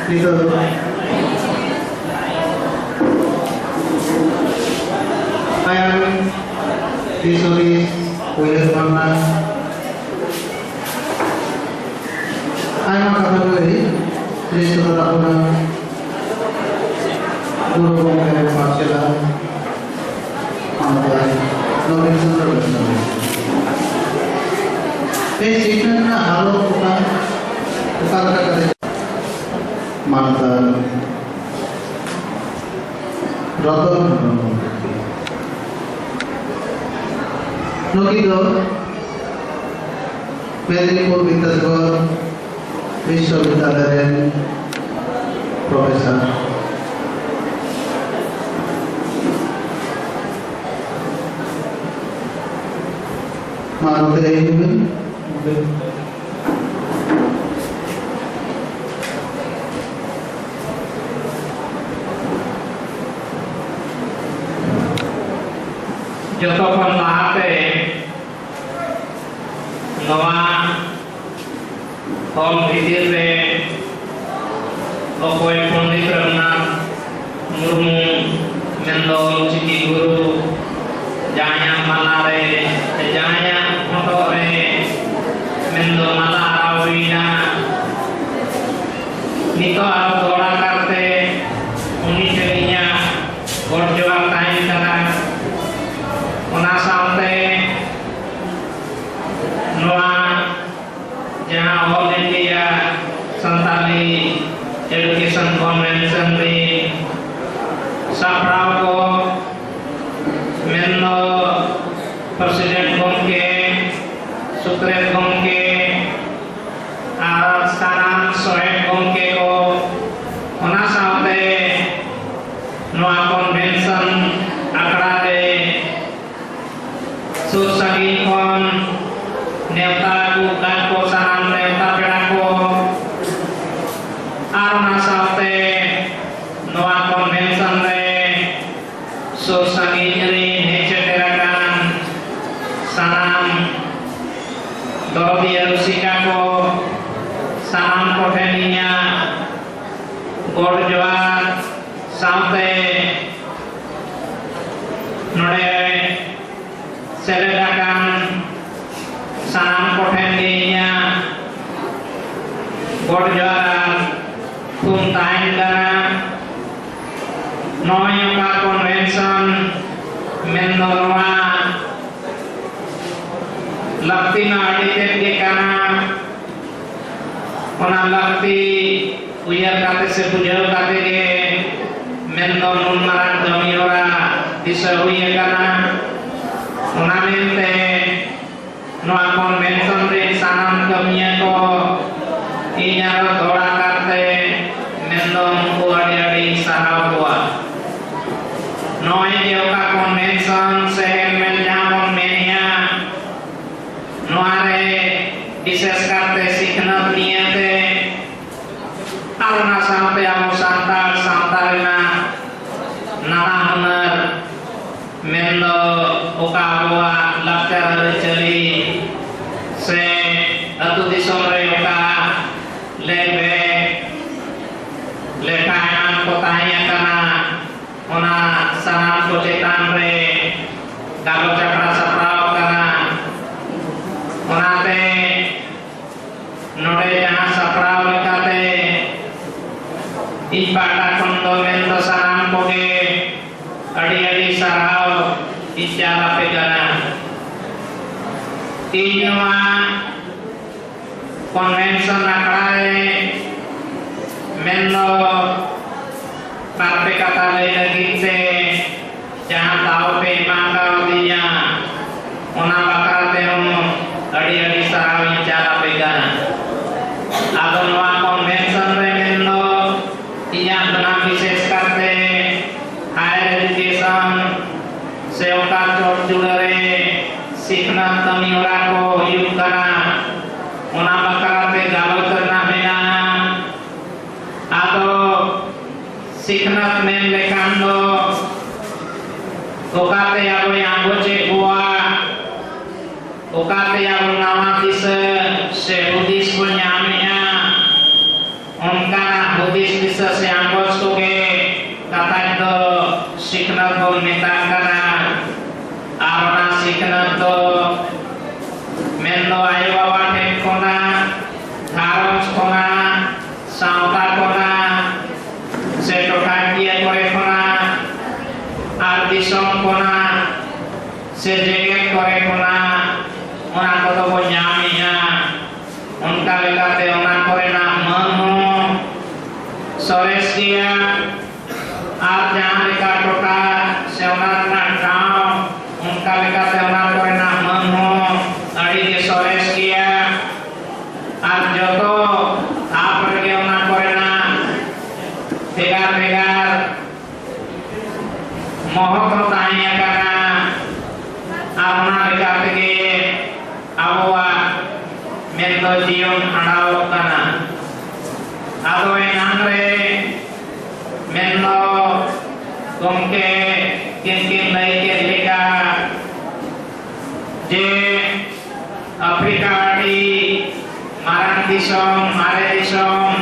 Dito. Kaya disulis kulit mama. Ay makakabali. Dito ako ng guru kong kaya sila. Nomin sunod na. Sikna na halo bukan kata mantan roton Nokito Medipur Vitasgor Vishwavidyalaya Profesor Manute ini Joto kon lahate Noa Hol Bhitir re Okoy Pondit Raghunath Murmu Mendol Chiki Guru Jaya Malare Jaya Motore Mendol Mala Arawina Nito Arab Dora Karte Uni Jadinya Gorjoak Tain Kara Ona sampai Noa Jaha All India Santali Education Convention di Saprao Menlo Presiden Gongke Sukret Gongke Arab sekarang Soek Gongke ko Ona sampai Noa Convention Akrade Susagi kon Neuta bukan ko sanam neuta pedako Arna saute Noa Convention re Susagi nyeri heceterakan Sanam Dorobi Rusika ko Sanam koteninya Gorjoat saute Node Seledakan sanam kotendinya Gorjoat Puntain dana Noyoka Convention Mendorwa Laktina aditet gekana Ona lakti Uyar kate sebujau kate ge Mendorun marang domiora Disa uyakana Unamente Noa Convention re sanam kamia ko Inyaro Dora Karte Mendong Kuadi Sahabua Noe Yoka Convention Se Menjamon Menia Noare Bises Karte Siknat Niate Alna sampai Amu Santal Santalina Nana Hunar Mendo Ukabua Lakar Receri Se Atu Disomre Uka Lebe Lekayan Kotanya Kana Ona Sanam Kocetan Re Kalau Cakra Saprao Kana Ona Te Node Jahan Saprao Lekate Ibadah Kondomento Sanam Koge Adi-adi sarau Ijala pegana Inywa Convention Akrae Menlo Parpe kata lagite Jangan tahu pe maka dinya Ona bakal terum Adi-adi sarau Ijala pegana Agonwa Convention re Menlo Inya benar bises kate Higher education Seoka Chorjulare Sikna Tamiora ko Yukana Ona bakarate galo karna mena Ado Sikna men lekando Okate yago yango cekua Okate yago nama tise Sehudis punyamnya Onka hudis bisa si angkos koge kata itu siknat bol metak kana arona siknat to mendo ayo bawa tek kona harus kona sauta kona setokan dia kore kona artisong kona sejeget kore kona ona koto bo nyaminya unka lekate ona kore na mano sores dia ar jangan leka toka se ona na kao unka lekate ona kore na mano ari ke sores dia ar joto apar ke ona kore na pegar mohon tanya karena arna lekate ke abawa mendo jion hadaw kana ado enangre mendo gomke kin lai ke leka je Afrika di marang disom mare disom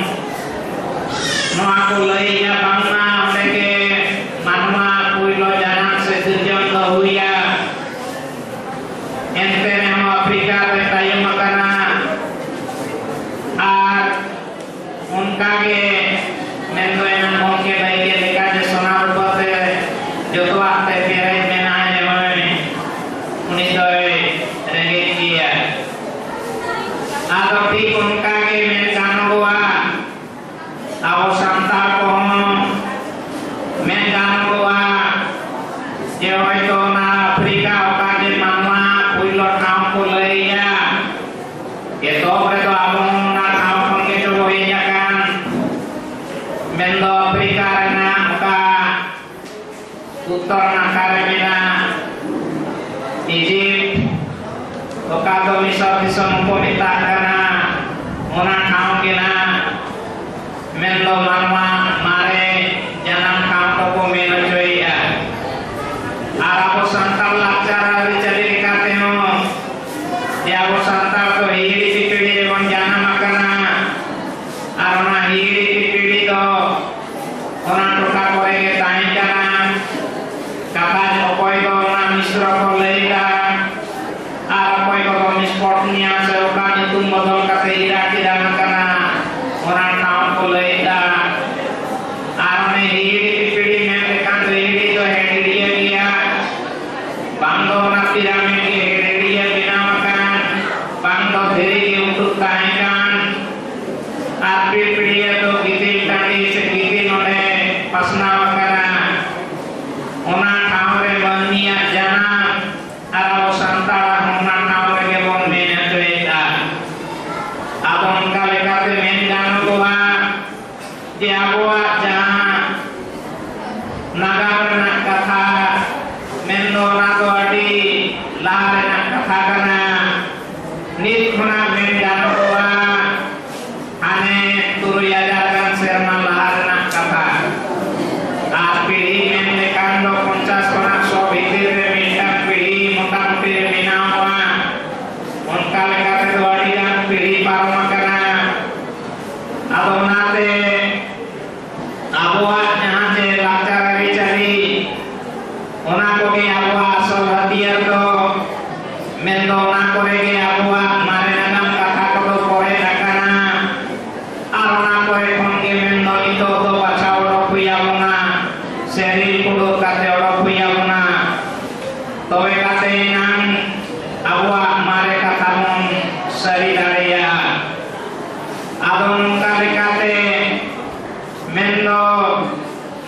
no aku lai ya bangna meke manma puilo janang setujon lo huya ente nemo Afrika te tayo makana ar unka ke mendo enang mongke baike leka je sonar bote joto ate pere menae moy uni toy rege kia ado ti unka ke men kanwa abo santar ko men kanwa je hoy to na Afrika oka je manma puilo kam puleya itu berito abong na kam pangke cobo ya kan mendo Afrika na oka uttor na karemina Egypt oka to misal disong pomita kana ona kam kina mendo marma mare janam kam to pomena joya arabo santal lakcara dicari dikate ho ya abo santal to hiri pipidi ebon jana makana arona hiri pipidi to ona toka kore ke tahi kana kata opoi to ona misra ko leika ar opoi ko misportnya seoka nitung modal kate ira kira makana ona taon ko leika arone hiri pipidi men lekan hiri to hiri dia bangdo na pirame ke hiri binamakan bangdo dheri ke untuk tahikan api pidia to gitil tadi segitin oleh pasna wakana ona kaure bania jana arao santara ona kaure ke bon mena tueta abon kale kate men jano goa dia goa jana nagar na katha mendo na to adi lare na katha kana nit khona men jano goa ane turuya jalan serna lahar na katha api men lekando 50 konak so bitir re minta pili motak pili minawa onka lekate to adi dan pili parma kana ado nate abuat jahan je lakcara dicari ona koge abuat asal hatiar to mendo ona kore ge abuat mare nagam kata kodo kore nakana arona kore konge mendo ito to baca oro puya una seri kudo kate oro puya una towe kate nang abuat mare kata mon seri daria adon kare kate mendo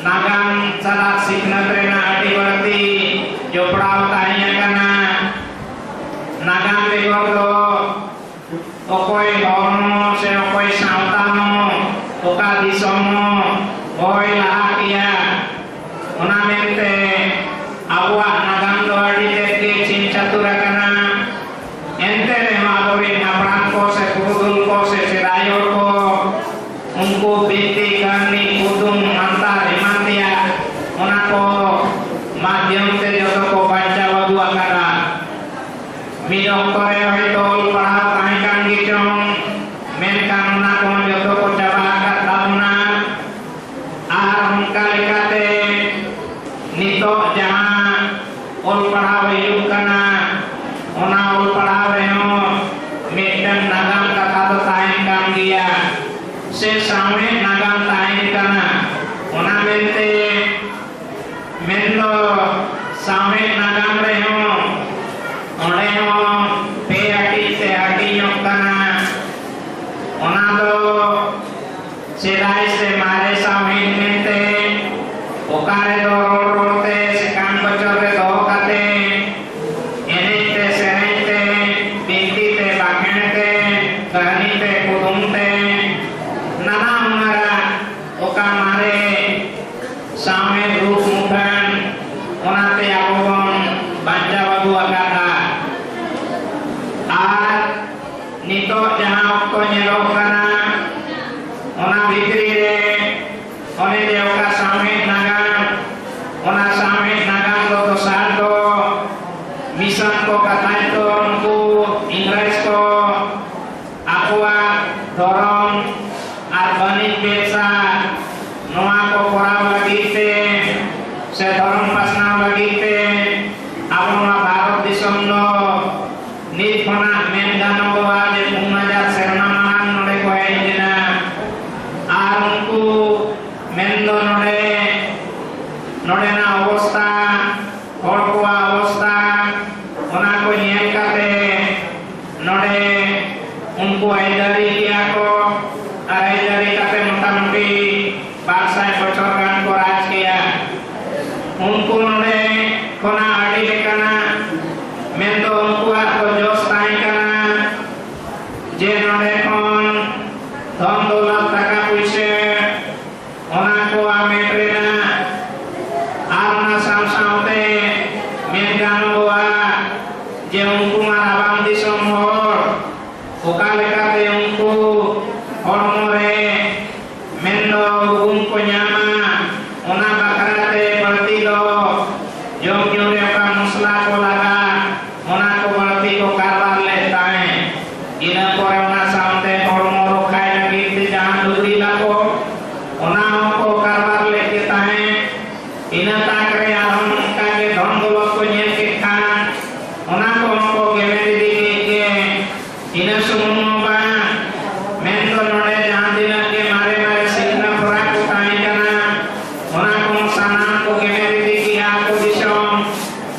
nagam salat sikna trena adi berarti joprau tanya kana nagam begor do okoi bawno se okoi sautano oka disomo oi lahakia ona mente awa nagam do adi teke cincatura kana ente ne madori napran ko se purudul ko se sirayor ko unko binti kani kudung mantar imantia onako माध्यम से जो को बच्चा वधु आकारा मिलो करे होय तोल पढ़ा काहे कांगी चों मेन कानुना को जो को चबा का ताबना Ar unkah lekate nitok jangan ol padaw yuk kana ona ol padaw reho medan nagam kata to tain kam dia se sampai nagam tain kana ona mente mendo sampai nagam reho onde ho pe ati se ati yuk kana ona do sedai se mare sampai mente okare do rote se kan bocor do kate enite serente bintite bakente kanite kudumte nana mara oka mare same rup mukan onate abon banja bagu agata ar nito jaha okto nyelok kana ona bikri re one de oka same nagam ona same nagam do dosar do misan ko katain to unku Ingres ko aqua dorong arbanik besa noa ko koraw lagi te se dorong pasna lagi te abon ma Bharat disam lo nit khona men gano ko aje pungajar serna man node ko ejina ar unku men do node na avostha hor ko avostha ona ko nyel kate node unku aidari dia ko aidari kate motamuti bangsa bocor kan ko raj kiya unku node kona adi lekana mendo unku ko jos tai kana je node kon dhon dolat taka puise ona ko ametrena arna sam saute mengan wa je unku marabang disam hor oka lekate unku hormore mendo unku nyama ona bakarate berarti do jom nyure ka musla ko laga ona ko berarti ko karbar le tae ina pore ona saute hormoro khai lagi te jahan duri lako ona ko karbar le ke tae ina takre aram ka ke dhon dolot ko nyel ke khan ona ko geme di ke ina sumun ba mendo node jahan dina ke mare mare sikna pura ko tae kana ona ko sanan ko geme di ke ako disom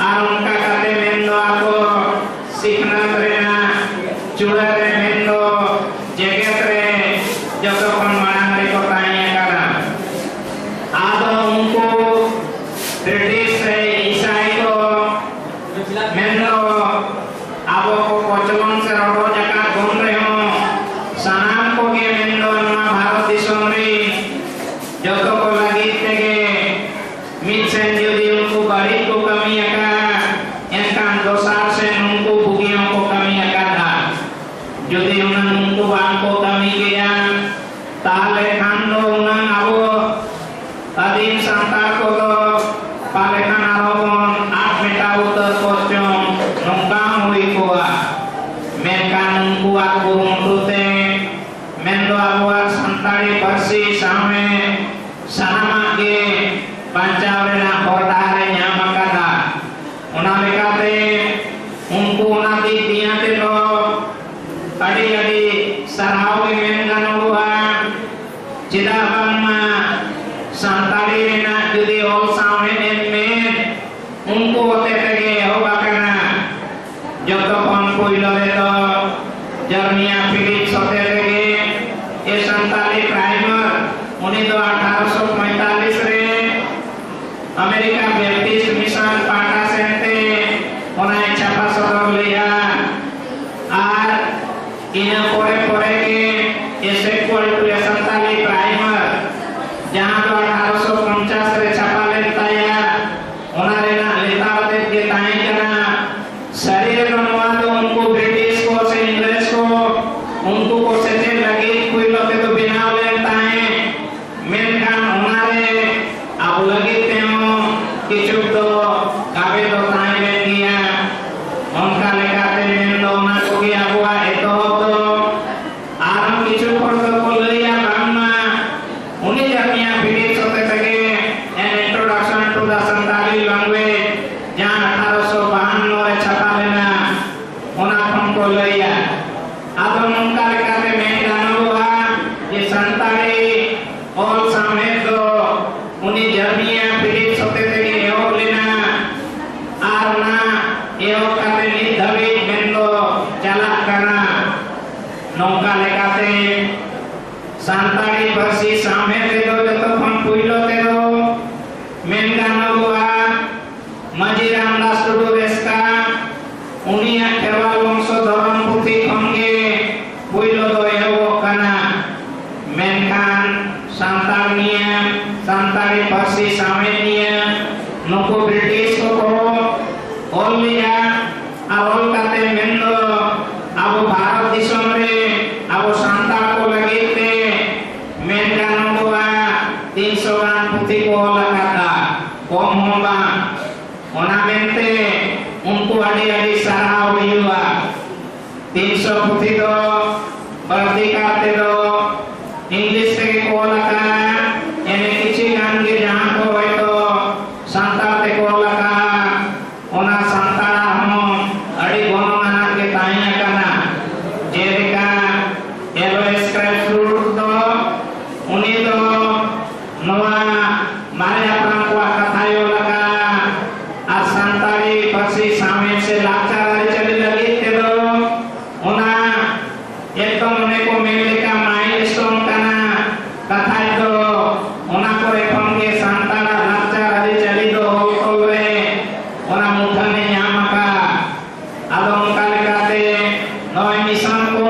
arum ka kate mendo ako sikna trena chulare mendo jegetre joto kon marang re ko tae kana ado unku British se Isai ko mendo abo ko kocholon se rodo jaka gon reho sanam ko ge mendo na Bharat disam re joto ko lagi tege mitsen jodi unku bari ko kami aka enkan dosar se unku bugion ko kami aka da jodi unan unku bang ko kami ge ya tahle khando unan abo adim santar ko do palekan arobon at meta utar kocong nongkang hui kuwa menkan kuat burung tute mendo abuat santari persi same sanama ge pancawrena kordare nyamakata ona lekate unku nati tiate do adi sarhau ge mengan uwa cidabang ma santari rena judi ol same men unku tetege hoba kana joto kon puilo reto jarnia Philip soterege e santari primer uni do 1845 re Amerika Baptist Mission Pata Sente ona chapa sodor liya ar ina pore ke ese kualitu ya santari primer jahan do 1850 re chapa lentaya ona rena letate ke tae kana sharir ramwando unku British ko se Ingres ko unku ko se lagi kuilo ke to binaw lentae menkan onare abu lagi temo kichuk do kabe do tae lendia onka lekate mendo na ko ge abua eto to aram kichuk por do ko leya bangma uni jamia Philip sote tege उनी जर्मिया Philip सोते तेगे एहो लेना आरना एहो काते नित Dhabi मेंदो चालाक काना नौका लेकाते सान्ताड़ी पार्सी सामे तेदो जतो खन पुइलो तेदो मेनगानोआ माजी रामदास टुडू रेस्का उनिया खेरवाल वंश धरम पुथी खनगे पुइलो दो एहो काना मेनखान सान्ताड़ी पार्सी सामे निया नुको ब्रिटिश को ऑल लिया ऑल काते मेंदो आबो भारत दिसम रे आबो सान्ताड़ को लगीते मेनगानोआ 300 गान पुथी को लगाता कम होगा ओना मेनते उनको आड़ी साराव हुआ 300 पुथी दो बर्दी काते दो इंग्लिश से को लगा यानी किसी गान के जहां को है तो सांता ते को लगा ओना सांता हम अड़ी गोनना के ताइया करना जेरिका एलो स्क्राइब फ्रूट दो उनी दो नवा मारे अपना को कथायो लगा आ सांताड़ी पसी सामे से लाचार चली लगी ते दो ओना एकदम उन्हें को मेले का माइलस्टोन करना कथा दो ओना को रेफम के सांताड़ा लाचार चली दो होले ओना मुठा ने यामा का अब उनका लगाते नॉय मिशन को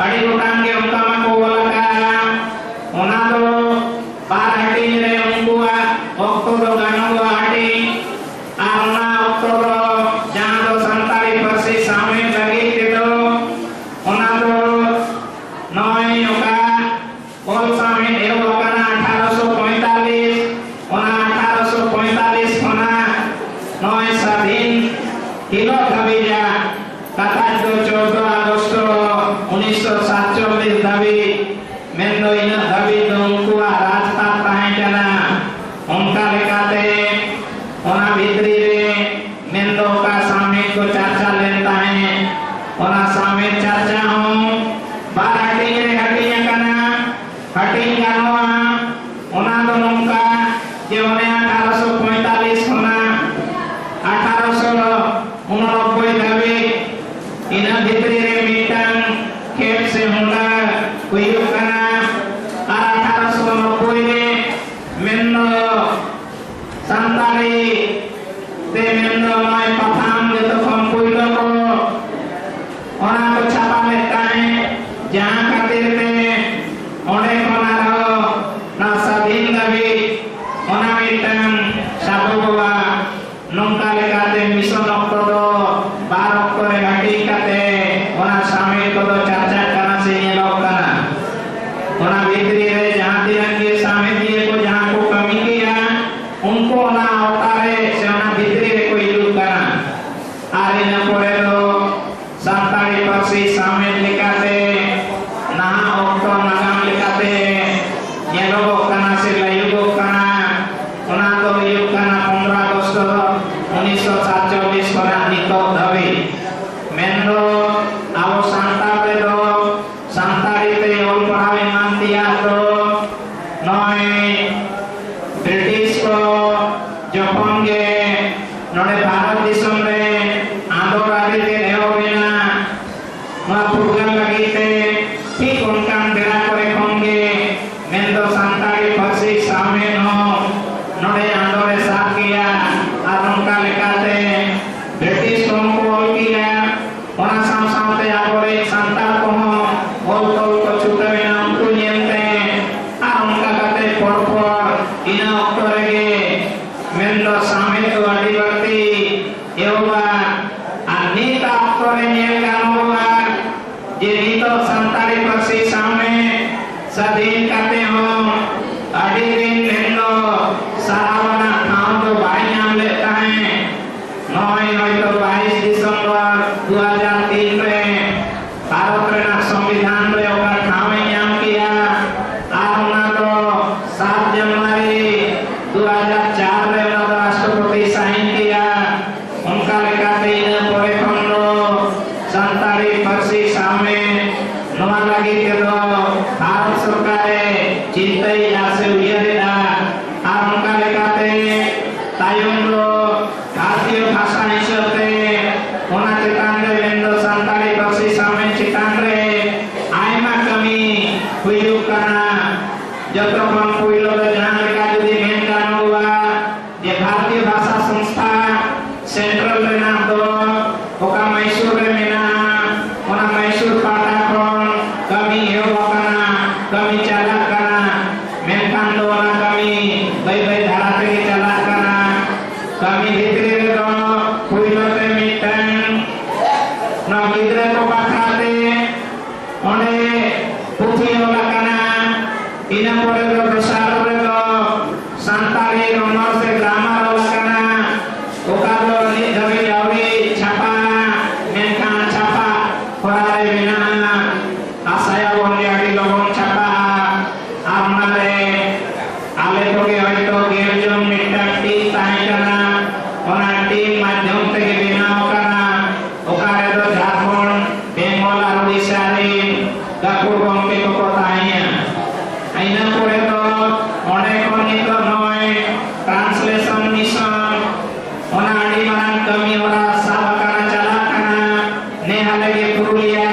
अड़ी उठान के उनका को लगा ओना दो पार हटी रे उनको ओक्तो दो गानो दो हटी आना ओक्तो दो जहां दो सांताड़ी पसी सामे लगी ते दो ओना दो नॉय ओका कोल सामे एव ओकाना 1845 ओना 1845 ओना नॉय स्वाधीन किलो धाबीजा कथा दो 14 अगस्त 1947 धाबी मेंदो इन धाबी दो उनको राजपाट ताहे जाना उनका लेकाते ओना भीतरी रे मेंदो का सामने को चर्चा लेता है ओना सामने चर्चा हो बाराटी रे हटिया करना हटिया नोआ ओना दो उनका जे ओने 1845 होना 1889 धाबी इन भीतरी रे मीटन खेत से होना कोई करना 1890 रे मेंदो सांताड़ी ते मेंदो माय पठान जतो खम पुइलो को ओना को छापा लेता है जहां खातिर ते ओने कोना रो ना स्वाधीन दाबी ओना मिटन साबुवा नौका लेकाते मिशन ऑक्टो दो 12 ऑक्टो रे घाटी काते ओना शामिल को दो चर्चा करना से ये लोग करना ओना भीतरी रे जहां तिरंगे शामिल दिए को जहां को कमी किया उनको ना अवतारे से ओना भीतरी रे कोई यूज करना आरे न पड़े दो सांताड़ी पसी शामिल लिखाते ना ऑक्टो नागाम लिखाते ये लोगों करना से लयुगो करना ओना तो युग करना 15 अगस्त 1947 को निको धाबी मेंदो आओ सांताड़े दो सांताड़ी ते ओल पढ़ावे मानतिया तो नॉय ब्रिटिश को जखन गे नोडे भारत दिसम रे आंदोलन के नेहो बिना मा फुटबॉल लगीते ठीक उनकान बेरा करे खंगे मेंदो सांताड़ी पसी सामे नो नोडे आंदोलन साथ किया और उनका लेकाते ब्रिटिश को ऑल किया ओना साम सामते आबोरे सांताड़ को ऑल तोल को छुटवे ना उनको नियंते आ उनका काते पड़पड़ इना ऑक्टोरे के मेंदो सामे तो आदिवासी एवबा अनीता ऑक्टोरे नियल गानोबा जे नीतो सांताड़ी पसी सामे स्वाधीन करते हो आदि दिन मेंदो सारावना ठाव तो भाई नाम लेता है नॉय तो 22 दिसंबर 2003 रे भारत रे संविधान रे ओकर ठाव नाम किया और ना तो 7 जनवरी 2004 रे राष्ट्रपति साइन किया उनका लेकाते इन परे खंडो सांताड़ी पसी सामे नवा लगी के दो भारत सरकार चिंतई आसे उयरेदा और तायुम लो भारतीय भाषा हिसाबते ओना चितान रे मेंदो संताली पार्सी सामे चितान रे आयमा कमी हुयु kana जतो हम पुइलो जहां लेका जदी मेन गानो हुआ जे भारतीय भाषा संस्था सेंट्रल रे नाम दो ओका मैसूर रे मेना ओना मैसूर पाटा कोन कमी हे kana कमी चला kana मेनखान दो ओना कमी बई बई धारा ते चला kana कमी भितरे रे दो पुइलो ते मिटन ना गिदरे को बाखाते ओने पुथी होला kana ina pore do prasar re do santari honor se grammar होला kana oka do ni dhabi jawi chapa menkan chapa horare bina asaya boli adi logon chapa amare ale toge hoyto gerjon mittan ti tahi kana ona team madhyam theke binao kana oka re do jharkhand bengal ar odisha re gapur gomke ko tahiya aina pore to onek onito noy translation mission ona adi maran kami ora sabakana jalakana nehalage purulia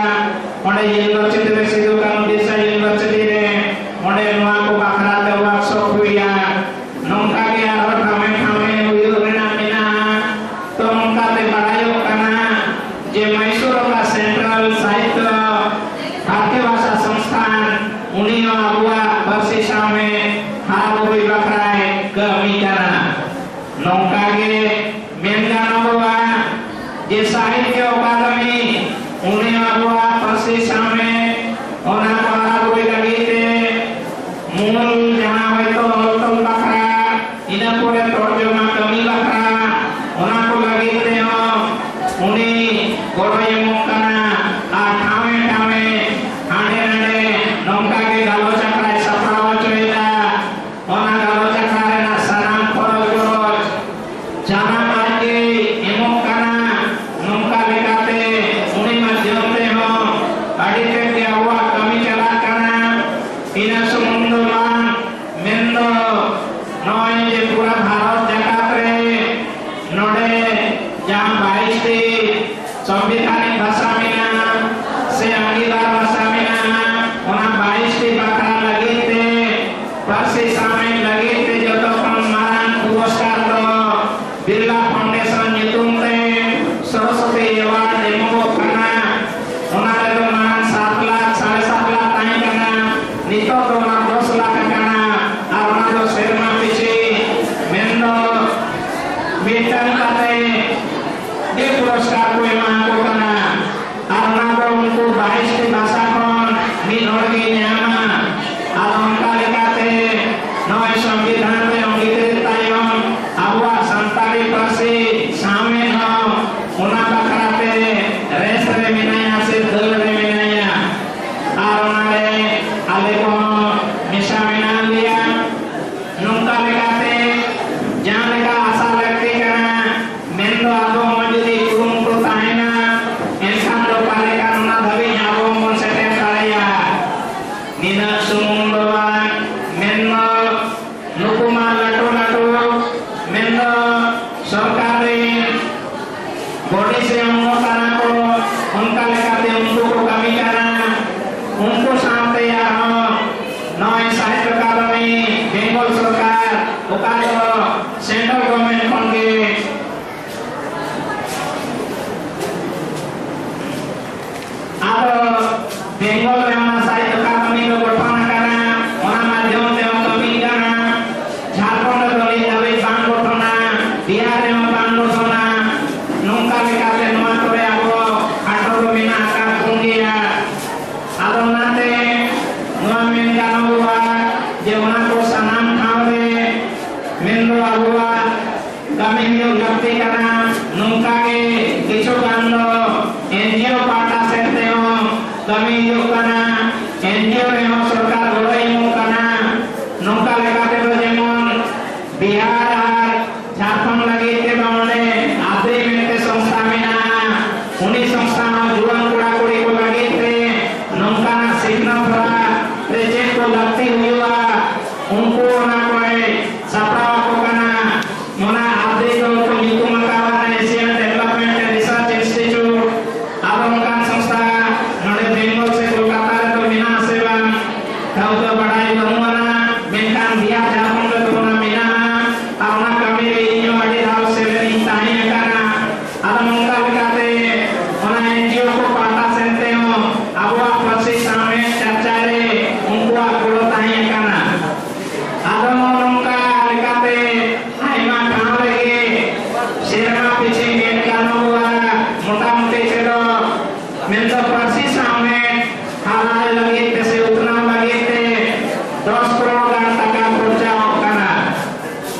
onde university re sidu kan desa university re onde noa ko bakra te workshop huya nongka ge ar kame kame huyu rena mina to nongka te badayo kana je Mysore ka central sahitya भारतीय भाषा संस्थान उन्हीं आबुआ वर्षिशा में हाबुई बखराए कमी करना नौका के मेनगान आबुआ जे साहित्य अकादमी उन्हीं आबुआ वर्षिशा में ओना हाबुई लगी थे मूल जहां है तो बखरा इना पूरे तर्जुमा कमी बखरा ओना को लगी थे उन्हीं गोड़े मुकना आ ठामे ठामे आने आने नौका के गालो चक्राय सफरावा चोइला ओना गालो चक्राय ना सनाम फरज जाना मार्गे एमो काना नौका लेकाते उन्हीं माध्यमते हो अडिते के हुआ कमी चला काना इना समुद्र मान मेंदो नय जे पूरा भारत जगत रे नोडे जहां 22 टी संविधानिक भाषा मिना से अंगीदार भाषा मिना ओना 22 टी बाखरा लगी थे परसे सामे लगी थे जतो कम मारान पुरस्कार दो बिरला फाउंडेशन नितुम ते सरस्वती अवार्ड देमो करना ओना रे तो मारान 7 लाख 7.5 लाख ताई करना नितो तो ना 10 लाख करना और ओना तो शर्मा पीछे मेंदो वेतन काते ये पुरस्कार को एमान को करना और ना तो उनको 22 की भाषा कौन मिनोड़ की न्यामा और उनका लिखाते नए संविधान में अंगीकृत तायम अबुआ संताली परसी सामने हो उना बकराते रेस रे मिनाया से दल रे मिनाया और उनारे आले को मिशा मिना लिया नुका लिखाते जहाँ लिखा आशा लगती करना मेंदो आबो मजदी कुरुम को ताहिना एनखान दो पाले का नुना धबी आबो मन से टेम कराया निना सुमुंदवान मेंदो नुकुमा लटो लटो मेंदो सरकारी बॉडी से उनको करना को उनका लेकाते उनको को कमी करना उनको सामने यार हो नए साहित्य अकादमी बेंगल सरकार उकालो सेंट्रल गवर्नमेंट होंगे अब बेंगल में हमारा साहित्य अकादमी को गठन करना ओना माध्यम से हम कमी करना झारखंड में दलित अभी बांध गठना बिहार में बांध गठना नौका लेकाते नवा करे आबो आठो बिना का पुंगिया आदो नाते नवा में गानो हुआ जे ओना को सनाम ठावरे मेंदो आबुआ कमी हियो लगती करना नौका के किछु गानो एनजीओ पाटा सेते हो कमी हियो करना एनजीओ रे हो सरकार गोड़ाई मु करना नौका लेकाते तो जेमन बिहार और झारखंड लगे के बावने आदि में संस्था में ना उन्हीं संस्था में जुआन कुड़ा कुड़ी को लगे थे नौका ना सीखना पड़ा प्रोजेक्ट को लगती हुई उनको ना कोई सपरावा को करना Mona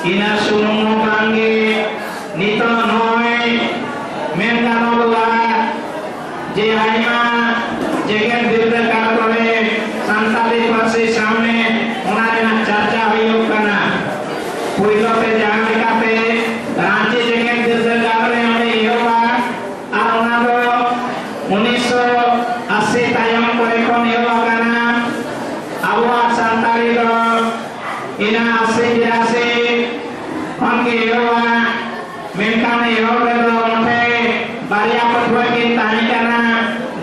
ina sumung bangge nito noy men kanolwa je aima jegen dirda kartore santali pasi samne onarena charcha hoyuk kana puilo te jangan lekate ranchi jegen dirda kartore ode yoba ar ona do 1980 tayang kore kon yoba kana awa santali do ina ase onke yoba menkane yoba do onte baria patwa ke tani kana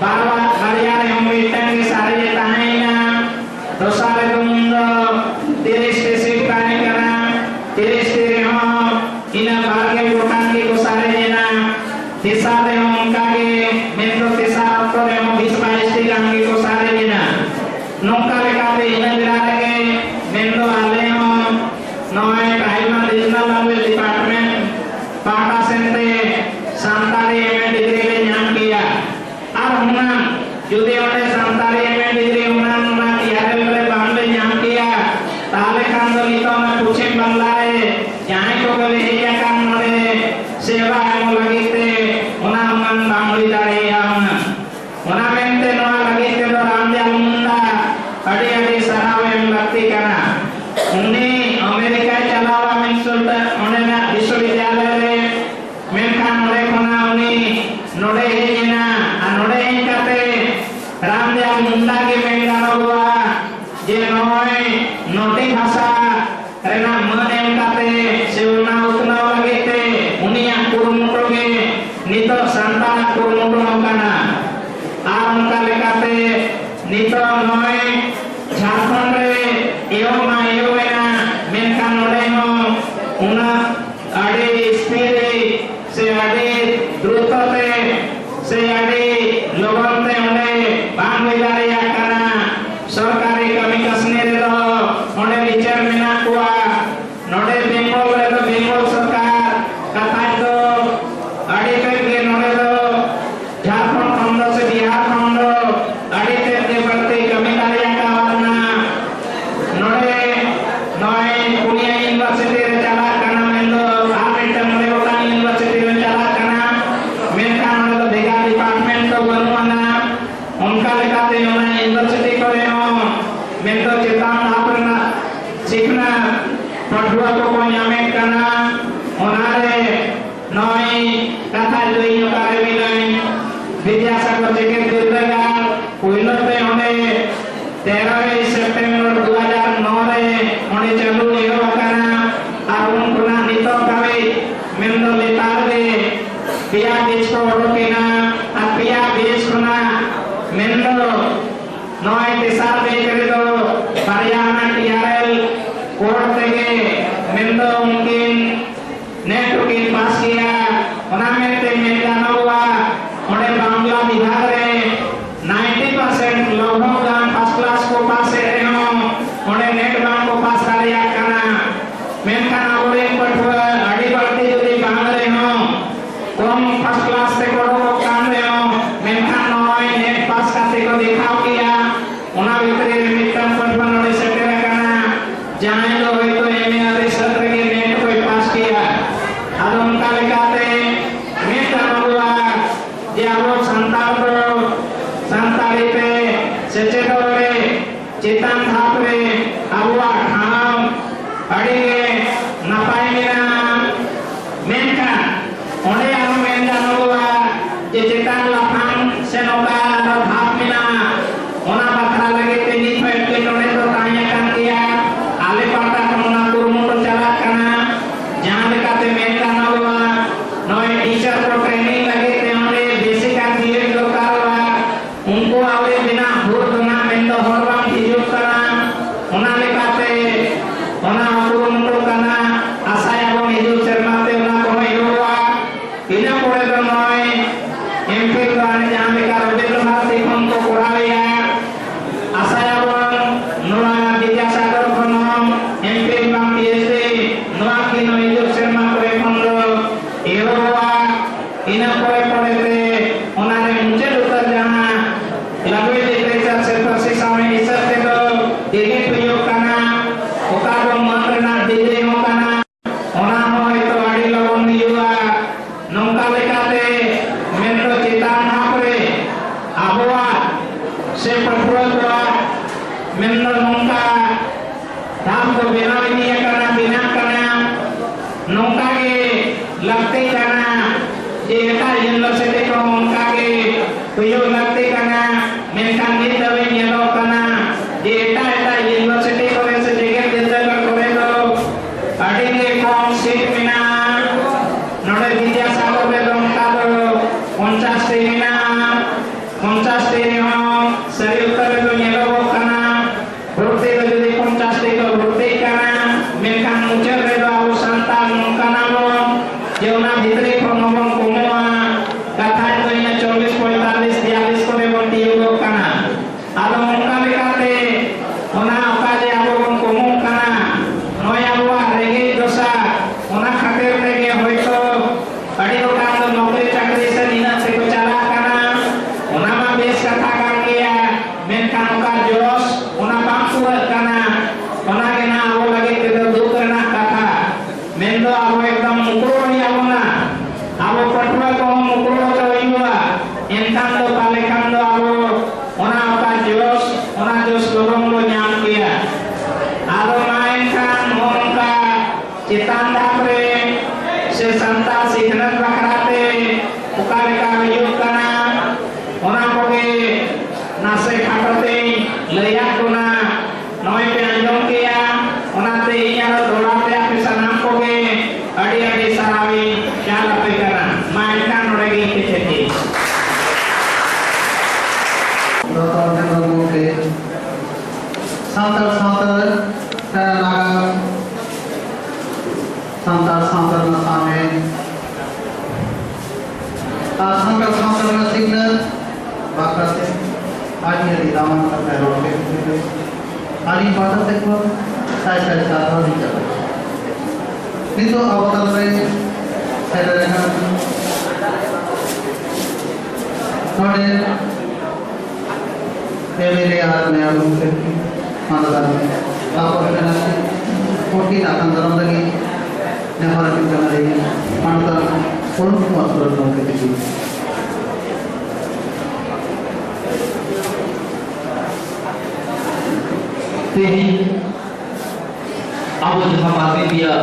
barwa baria re homitan ke sare tani na dosare do mundo tiris ke tani kana tiris re ho ina barge botan ke dosare na tisare onka ke mendo tisare to re ho 20-22 gange dosare na nongka lekate ina dirare ke mendo ale ho noy Prima Regional Language Department Pata Sente Santali MA degree le nyam kiya ar hunam judi ode Santali MA degree hunam na tiare le bangle nyam kiya tale kan do nito na puche banglae jai ko gale heya kan nore seva mo lagite hunam man bangli dare ya hunam mente no lagite do ramja munda adi adi sarawe lakti kana unni Amerika chalawa mensulta onena विश्वविद्यालय रे मेनखान नोडे खना उनी नोडे हेजना नोडे हेकते रामदेव मुंडा के मेनगानोवा जे नोय naughty भाषा रेना मन हेकते सेउना उतना लगेते उनिया कुरुमुटोगे नितो संतान कुरुमुटो नकाना आर उनका लेकाते नितो नोय झारखंड रे एवमा एवेना मेनखान नोडे हो उना आडे स्पीडे से आडे द्रुतते से आडे लोगोंते उन्हें बांग्ले जारे या करना सरकारी कमी कसने रे तो उन्हें विचार में ना कुआ नोडे बेंगोल रे तो बेंगोल सरकार कथा तो आडे पे के नोडे तो झारखंड खंड से बिहार खंड आडे पे के बढ़ते कमी जारे या का वरना नोडे नोए पुनिया यूनिवर्सिटी रे चला करना उनका लेकाते उन्हें यूनिवर्सिटी करे हो मैं तो चेतान आपना सीखना पढ़ुआ को यामे करना उन्हारे नई कथा जोई करे बिलाई विद्यासागर जगह दुर्गा कोइलते होने 13 सितंबर 2009 रे होने चालू यो करना और उनका नितो कवे मेंदो लेतार दे पिया बीच को रोकेना पिया बीच कोना मेंदो नोय तिसार दे करे दो हरियाणा टीआरएल कोर्ट থেকে मेंदो उनकिन नेट के पास किया ओना में ते मेंगाना हुआ ओने बांग्ला विभाग रे 90% लगभग गान फर्स्ट क्लास को पास है हो ओने नेट गान को पास करिया करना मेंगाना ओरे पठवा अड़ी बढ़ती जदी बांग्ला हो कम फर्स्ट क्लास से को काम रे हो मेंगाना नोय नेट पास करते को दिखाओ किया ओना भीतर मिटन पठवा नोडे सेटेर करना जाने लो तो एमए आदि सत्र के नेट को पास किया और उनका लेकाते मेंगाना हुआ जे आवो संताली पे सेचेतोरे चेतन थापरे आवा ठाम अड़ीगे नपाय मेरा मेनका ओने आरो मेनका नोवा जे चेतन लाफान से नोका और भाप मिला ओना बखरा लगे ते नी फेट के नोने तो ताया कान किया आले पाटा कोना कुरमुटो चला करना जहां लेकाते मेनका नोवा नोए टीचर को ट्रेनिंग लगे ते ओने बेसिक का दिए जो करवा उनको आवरे बिना भूत ना मेंदो हरवाम हिजुक करा ओना लेकाते ओना कुरुमुटो कना आसाया को हिजुक शर्माते ओना को हिजुवा इना पड़े तो नय एमपी गाने जहां लेका रविंद्र भारती को कोरालिया आसाया को नोआ विद्यासागर को एमपी बाम पीएचडी नोआ की नो हिजुक शर्मा को खंडो एरोवा इना पड़े ते ओना रे मुझे उतर जाना language literature से प्रशिक्षण में इसे तो दिल्ली प्रयोग करना ओका को मंत्र ना दिल्ली हो करना नौका के लगते करना ये का यूनिवर्सिटी को उनका के प्रयोग लगते करना मेनकान नीत दबे येलो करना ये एटा यूनिवर्सिटी को ऐसे जगह दिलचस्प करे तो अड़ी के कौन सीट मिना नोडे विद्यासागर में उनका तो 50 मिना 50 में सही उत्तर तो येलो करना भर्ती तो यदि 50 को भर्ती करना मेनकान मुझे रे दो संतान उनका नाम जेवना भीतरे को नोबन कुमुआ कथा तो ये 24 45 42 को बेबंती योग करना आलो उनका लेकाते ओना ओकाजे आबो बन कुमु करना नय आबो रेगे दोसा ओना खातिर रेगे होइतो अड़ी ओका तो नौकरी चाकरी से निना से को चला करना ओना मा बेस कथा कान गया मेनकान ओका जोश ओना बांसु करना ओना के ना आबो लगे के दुख करना कथा मेन दो आबो एकदम मुकुरो नहीं आबो ना आबो पटवा को मुकुरो तो युवा इनकान दो पाले कान दो आबो ओना ओका जोश लोगों को न्याम किया आबो माइन कान मोनका चितान धापरे से संता सिखनत बखराते उकाले का योग करना ओना कोगे नासे खाटते लया कोना नय पे अंजम किया ओनाते इयार दोलाते आपे सनाम कोगे अड़ी अड़ी सरावी क्या लपे करना माइन कान ओडेगी किचेती रतन बाबू के सांतर नागा सांतर नसामे सांतर नसीबन बाकरते आदि रामन करते रोके आदि बात देखो साइड साथ हो नहीं चला नहीं तो अवतार रे साइड रहना थोड़े मेरे यार में आलू से मानदार आप और करना कोटी नाकन दरम लगी ने हमारा भी करना रही मानदार कौन को असर न होके थी ते ही अब जहाँ बातें दिया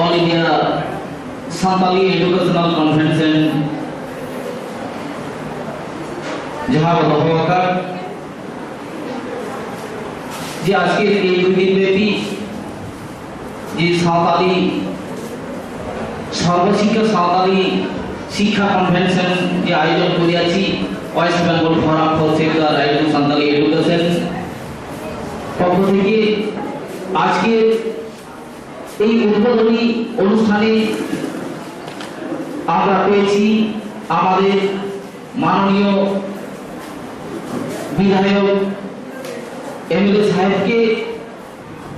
all India Santali educational conference जहाँ बताओ যে আজকে এই দুই দিন ব্যাপী যে সাঁওতালি সর্বশিক্ষা সাঁওতালি শিক্ষা কনভেনশন যে আয়োজন করিয়াছি West Bengal forum for secular right two Santali education পক্ষ থেকে আজকে এই উদ্বোধনী অনুষ্ঠানে আমরা পেয়েছি আমাদের মাননীয় বিধায়ক एमएलए साहब के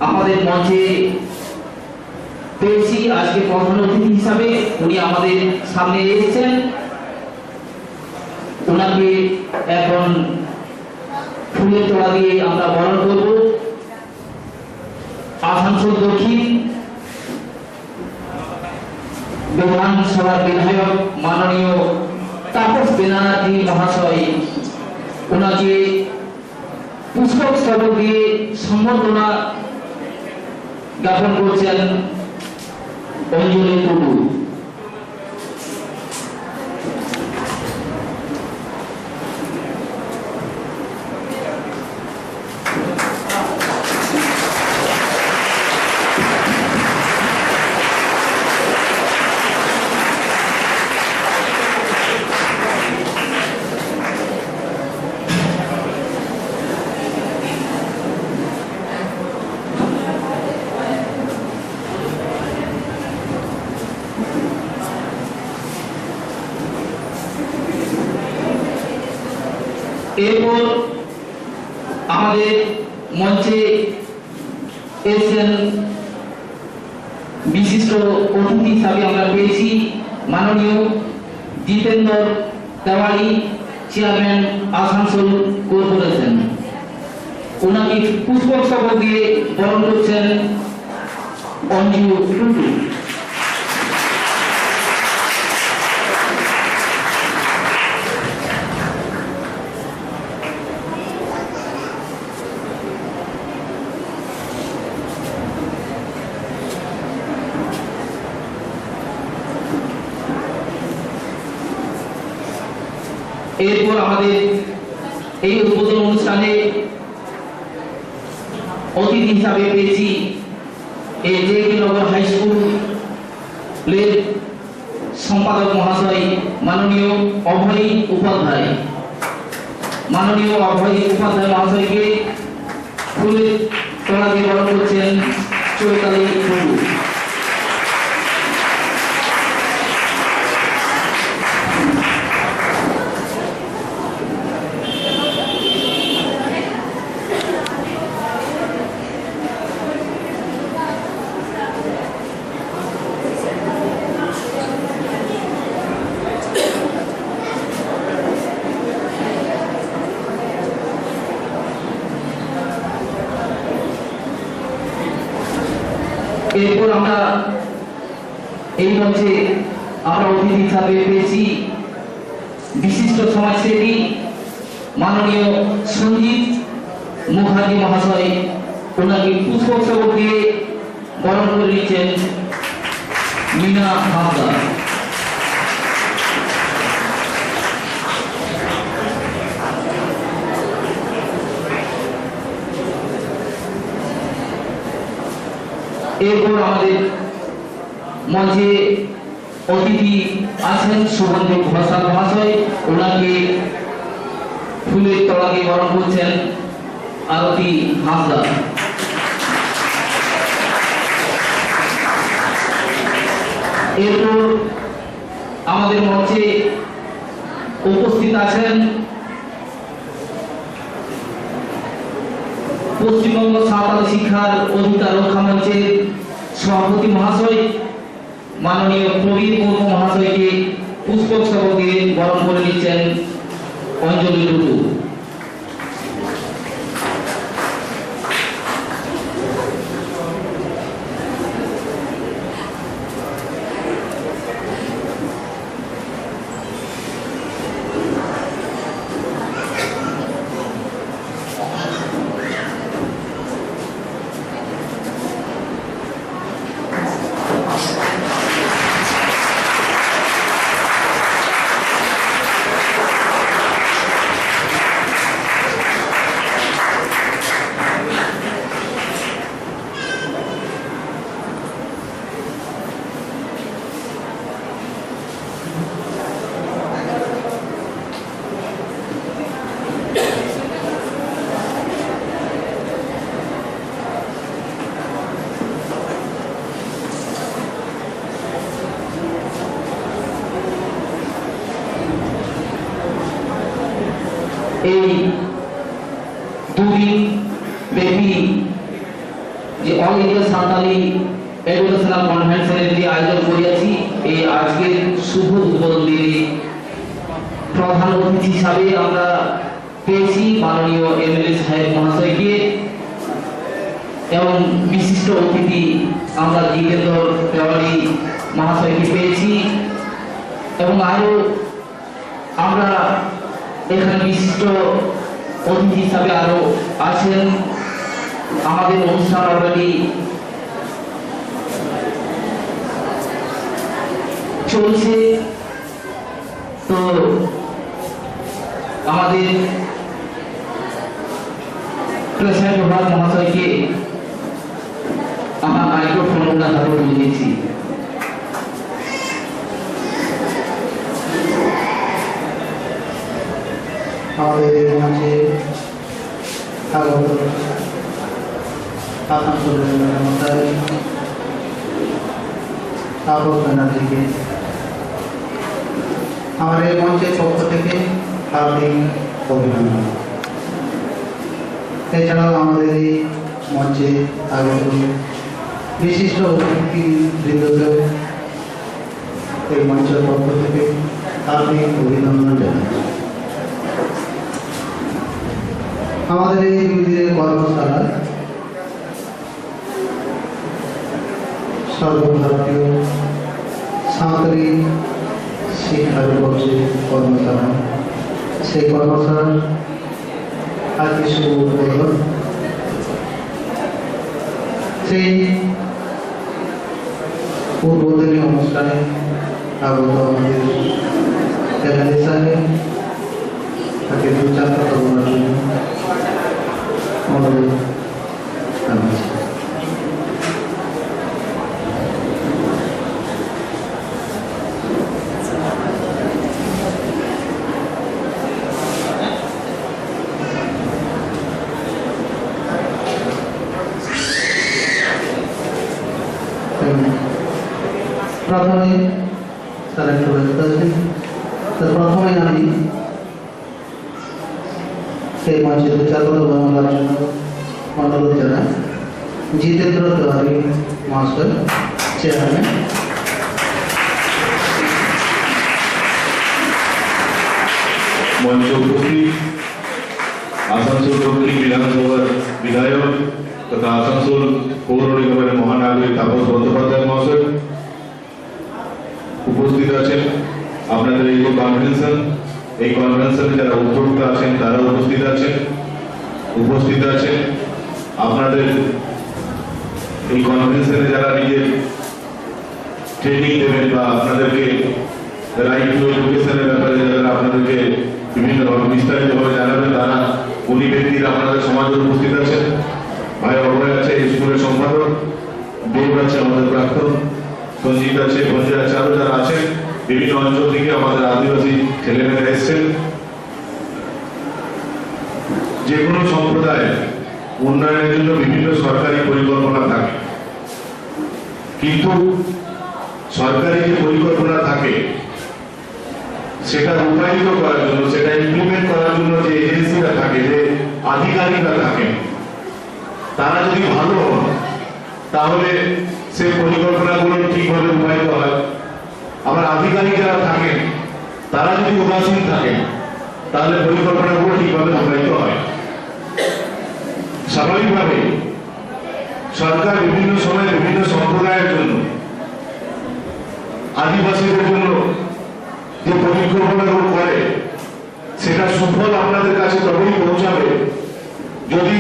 আমাদের মঞ্চে পেয়েছি আজকে প্রধান অতিথি হিসাবে উনি আমাদের সামনে এসেছেন ওনাকে এখন ফুলের তোড়া দিয়ে আমরা বরণ করব আসানসোল দক্ষিণ বিধানসভার বিধায়ক মাননীয় তাপস বেনার্জি মহাশয় ওনাকে পুষ্পক স্তবক দিয়ে সম্বর্ধনা জ্ঞাপন করছেন অঞ্জলি টুডু এরপর আমাদের মঞ্চে এসেছেন বিশিষ্ট অতিথি হিসাবে আমরা পেয়েছি মাননীয় জিতেন্দ্র তেওয়ারি চেয়ারম্যান আসানসোল কর্পোরেশন ওনাকে পুষ্পস্তবক দিয়ে বরণ করছেন অঞ্জু টুডু এরপর আমাদের এই উদ্বোধন অনুষ্ঠানে অতিথি হিসাবে পেয়েছি এই জেকে নগর হাই স্কুলের সম্পাদক মহাশয় মাননীয় অভয় উপাধ্যায়। মাননীয় অভয় উপাধ্যায় মহাশয়কে ফুলের তোড়া দিয়ে বরণ করছেন চৈতালি প্রভু। এরপর আমরা এই মঞ্চে আমরা অতিথি হিসাবে পেয়েছি বিশিষ্ট সমাজসেবী মাননীয় সঞ্জিত মুখার্জি মহাশয়। ওনাকে পুষ্পস্তবক দিয়ে বরণ করে নিচ্ছেন মিনা হাসদার। এরপর আমাদের মঞ্চে অতিথি আছেন সুগন্ধি ঘোষাল মহাশয়। ওনাকে ফুলের তোড়া দিয়ে বরণ করছেন আরতি হাসদার। এরপর আমাদের মঞ্চে উপস্থিত আছেন পশ্চিমবঙ্গ সাঁওতালি শিক্ষার অধিকার রক্ষা মঞ্চের সভাপতি মহাশয় মাননীয় প্রবীর মুর্মু মহাশয়কে পুষ্পস্তবক দিয়ে বরণ করে নিচ্ছেন অঞ্জলি টুটু। এই দুদিন ব্যাপী যে অল ইন্ডিয়া সাঁওতালি এডুকেশনাল কনভেনশনের যে আয়োজন করিয়াছি, এই আজকের শুভ উদ্বোধন দিনে প্রধান অতিথি হিসাবে আমরা পেয়েছি মাননীয় এমএলএ সাহেব মহাশয়কে এবং বিশিষ্ট অতিথি আমরা জিতেন্দ্র তেওয়ারি মহাশয়কে পেয়েছি এবং আরো আমরা এখানে বিশিষ্ট অতিথি হিসাবে আরো আছেন। আমাদের অনুষ্ঠান অলরেডি চলছে, তো আমাদের প্রেসিডেন্ট বিভাগ মহাশয়কে আমার মাইক্রোফোন ওনার হাতে তুলে দিয়েছি। আমাদের এই মঞ্চে স্বাগত আসানসোলের মেয়র তাপস ব্যানার্জিকে আমার এই মঞ্চের পক্ষ থেকে হার্দিক অভিনন্দন। এছাড়াও আমাদের এই মঞ্চে আগত বিশিষ্ট অতিথিবৃন্দকে এই মঞ্চের পক্ষ থেকে হার্দিক অভিনন্দন জানাচ্ছি। আমাদের এই দুই দিনের কর্মশালা সর্বভারতীয় সাঁওতালি শিক্ষা দিবসের কর্মশালা, সেই কর্মশালার আজকে শুভ উদ্বোধন। সেই উদ্বোধনী অনুষ্ঠানে আগত আমাদের এমএলএ সাহেব তাকে দু চার কথা বলার জন্য অনুরোধ জানাচ্ছি। প্রথমে স্যার একটু ব্যস্ত আছেন, স্যার প্রথমে আমি সেই মঞ্চে দু চার কথা বলার জন্য অনুরোধ জানাই জিতেন্দ্র তিওয়ারি মহাশয়, চেয়ারম্যান। মঞ্চ উপস্থিত আসানসোল দক্ষিণ বিধানসভার বিধায়ক তথা আসানসোল পৌর নিগমের মহানাগরিক তাপস বন্দ্যোপাধ্যায় মহাশয়, উপস্থিত আছেন আপনাদের এই কনভেনশনে যারা উদ্যোক্তা আছেন তারা উপস্থিত আছেন আপনাদের এই কনভেনশনে যারা নিজের ট্রেনিং দেবেন বা আপনাদেরকে রাইট টু এডুকেশনের ব্যাপারে যারা আপনাদেরকে বিভিন্নভাবে বিস্তারিতভাবে জানাবেন তারা উনি ব্যক্তিরা আপনাদের সমাজে উপস্থিত আছেন। ভাই অভয় আছে স্কুলের সম্পাদক, দেব আছে আমাদের প্রাক্তন, সঞ্জিত আছে, ভঞ্জা আছে, আরো যারা আছেন বিভিন্ন অঞ্চল থেকে আমাদের আদিবাসী ছেলেমেয়েরা এসছেন। যে কোনো সম্প্রদায়ের উন্নয়নের জন্য বিভিন্ন সরকারি পরিকল্পনা থাকে, কিন্তু সরকারি যে পরিকল্পনা থাকে সেটা রূপায়িত করার জন্য, সেটা ইমপ্লিমেন্ট করার জন্য যে এজেন্সিরা থাকে, যে আধিকারিকরা থাকেন, তারা যদি ভালো হন তাহলে সেই পরিকল্পনাগুলো ঠিকভাবে রূপায়িত হয়। আবার আধিকারিক যারা থাকেন তারা যদি উদাসীন থাকেন তাহলে পরিকল্পনাগুলো ঠিকভাবে রূপায়িত হয়। স্বাভাবিকভাবে সরকার বিভিন্ন সময় বিভিন্ন সম্প্রদায়ের জন্য, আদিবাসীদের জন্য যে পরিকল্পনাগুলো করে সেটা সুফল আপনাদের কাছে তবেই পৌঁছাবে যদি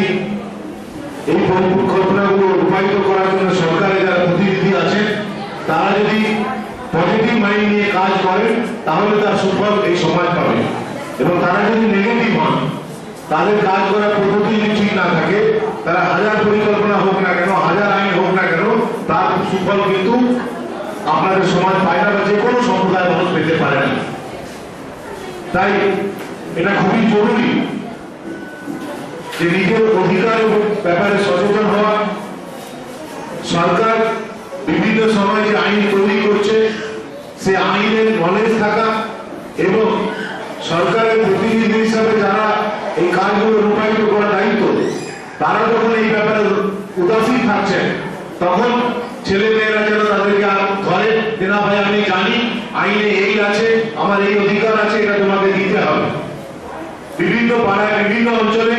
এই পরিকল্পনাগুলো রূপায়িত করার জন্য সরকারের যারা প্রতিনিধি আছে তারা যদি পজিটিভ মাইন্ড নিয়ে কাজ করেন তাহলে তার সুফল এই সমাজ পাবে। এবং তারা যদি নেগেটিভ হন, তাদের কাজ করার পদ্ধতি যদি ঠিক না থাকে, তারা হাজার পরিকল্পনা হোক না কেন, হাজার আইন হোক না কেন, তার সুফল কিন্তু আপনাদের সমাজ পায় না বা যে কোনো সম্প্রদায় মানুষ পেতে পারে না। তাই এটা খুবই জরুরি যে নিজের অধিকার ব্যাপারে সচেতন হওয়া। সরকার বিভিন্ন সময় যে আইন তৈরি করছে সে আইনের নলেজ থাকা এবং সরকারের প্রতিনিধি হিসাবে যারা এই কাজগুলো রূপায়িত করার দায়িত্ব, তারা যখন এই ব্যাপারে উদাসীন থাকছেন তখন ছেলে মেয়েরা যেন তাদেরকে ধরে যে না ভাই আমি জানি আইনে এই আছে, আমার এই অধিকার আছে, এটা তোমাকে দিতে হবে। বিভিন্ন পাড়ায় বিভিন্ন অঞ্চলে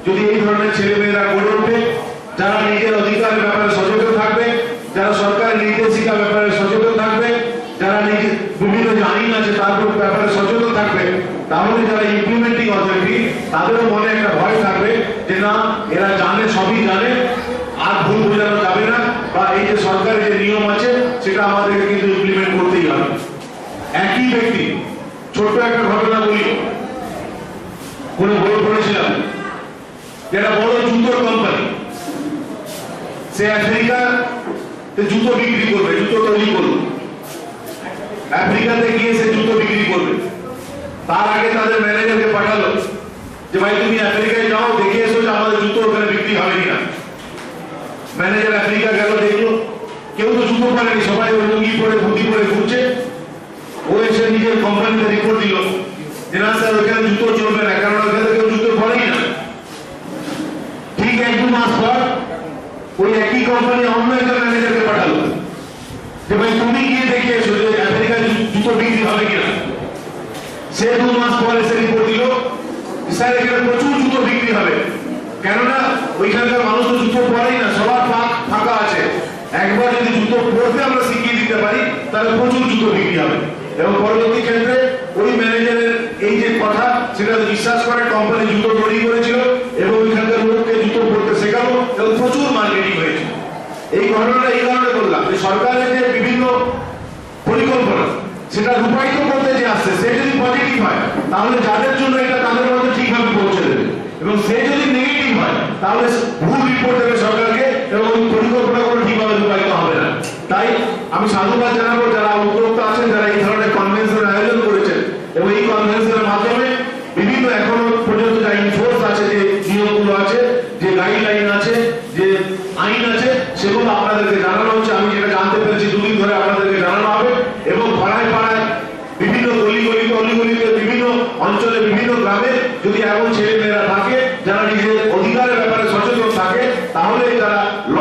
যদি এই ধরনের ছেলে মেয়েরা গড়ে ওঠে যারা নিজের অধিকারের ব্যাপারে সচেতন থাকবে, যারা সরকারের নির্দেশিকা ব্যাপারে সচেতন থাকবে, যারা বিভিন্ন যে আইন আছে তার ব্যাপারে সচেতন থাকবে, তাহলে যারা ইমপ্লিমেন্টিং অথরিটি তাদেরও মনে একটা ভয় থাকবে যে না এরা জানে, সবই জানে, আর ভুল বোঝানো যাবে না, বা এই যে সরকারের যে নিয়ম আছে সেটা আমাদেরকে কিন্তু ইমপ্লিমেন্ট করতেই হবে। একই ব্যক্তি, ছোট্ট একটা ঘটনা বলি, কোন বই পড়েছিলাম যেটা বড় জুতোর কোম্পানি, সে আফ্রিকাতে জুতো বিক্রি করবে, জুতো তৈরি করবে, আফ্রিকাতে গিয়ে সে জুতো বিক্রি করবে। তার আগে তাদের ম্যানেজারকে পাঠালো যে ভাই তুমি আফ্রিকায় যাও, দেখে এসো যে আমাদের জুতো ওখানে বিক্রি হবে কিনা। ম্যানেজার আফ্রিকা গেল, দেখলো কেউ তো জুতো পরেনি, সবাই ওই লুঙ্গি পরে ধুতি পরে ঘুরছে। ও এসে নিজের কোম্পানিতে রিপোর্ট দিল যে না স্যার ওখানে জুতো চলবে না, কারণ ওখানে কেউ জুতো পরেই না। ঠিক 1-2 মাস পর ওই একই কোম্পানি অন্য একটা ম্যানেজারকে পাঠালো যে ভাই তুমি গিয়ে দেখে এসো যে আমেরিকায় জুতো বিক্রি হবে কিনা। সে 2 মাস পরে এসে রিপোর্ট দিল স্যার এখানে প্রচুর জুতো বিক্রি হবে, কেননা ওইখানকার মানুষ তো জুতো পরেই না, সবার ফাঁকা আছে। একবার যদি জুতো পরতে আমরা শিখিয়ে দিতে পারি তাহলে প্রচুর জুতো বিক্রি হবে। এবং পরবর্তী ক্ষেত্রে ওই ম্যানেজারের এই যে কথা সেটা বিশ্বাস করে কোম্পানি জুতো তৈরি করেছিল এবং ওইখানকার লোককে জুতো পরতে শেখালো এবং প্রচুর মার্কেটিং হয়েছে। এই ঘটনাটা এই কারণে বললাম যে সরকারের যে বিভিন্ন পরিকল্পনা সেটা রূপায়িত করতে যে আসছে সে যদি পজিটিভ হয় তাহলে যাদের জন্য এটা তাদের এবং সে যদি নেগেটিভ হয় তাহলে ভুল রিপোর্ট দেবে সরকারকে এবং ওই পরিকল্পনা করে ঠিকভাবে রূপায়িত হবে না। তাই আমি সাধুবাদ জানাবো যারা উদ্যোক্ত আছেন, যারা এই ধরনের কনভেনশনের আয়োজন করেছেন এবং এই কনভেনশনের মাধ্যমে বিভিন্ন এখনো পর্যন্ত যা ইনফোর্স আছে, যে নিয়মগুলো আছে, যে গাইডলাইন আছে, যে আইন আছে, সেগুলো আপনাদেরকে জানানো হচ্ছে। আমি যেটা জানতে পেরেছি 2 দিন ধরে আপনাদেরকে জানানো হবে এবং পাড়ায় পাড়ায় বিভিন্ন অলিগলিতে বিভিন্ন অঞ্চলে বিভিন্ন গ্রামে যদি এমন ছেলে মেয়েরা থাকে যারা নিজের অধিকারের ব্যাপারে সচেতন থাকে, তাহলে যারা ল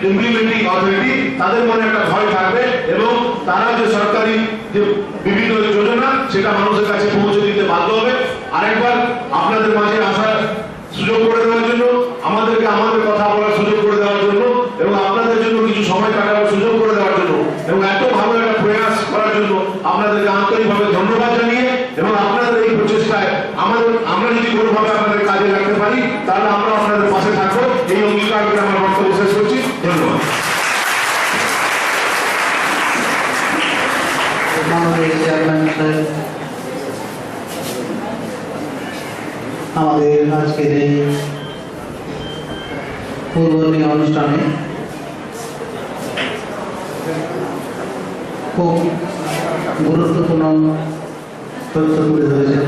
ইমপ্লিমেন্টিং অথরিটি তাদের মনে একটা ভয় থাকবে এবং তারা যে সরকারি যে বিভিন্ন যোজনা সেটা মানুষের কাছে পৌঁছে দিতে বাধ্য হবে। আরেকবার আপনাদের মাঝে আসার সুযোগ করে দেওয়ার জন্য, আমাদেরকে আমাদের কথা বলার সুযোগ করে দেওয়ার জন্য এবং আপনাদের জন্য কিছু সময় কাটাবার সুযোগ করে দেওয়ার জন্য এবং এত ভালো একটা প্রয়াস করার জন্য আপনাদেরকে আন্তরিকভাবে ধন্যবাদ জানিয়ে এবং আপনাদের এই প্রচেষ্টায় আমরা যদি কোনোভাবে আপনাদের কাজে লাগতে পারি তাহলে আমরা আপনাদের পাশে থাকবো। এই অঙ্গীকার করে আমার বক্তব্য শেষ করছি। ধন্যবাদ। আমাদের আজকের এই পূর্ববর্তী অনুষ্ঠানে খুব গুরুত্বপূর্ণ তথ্য তুলে ধরেছেন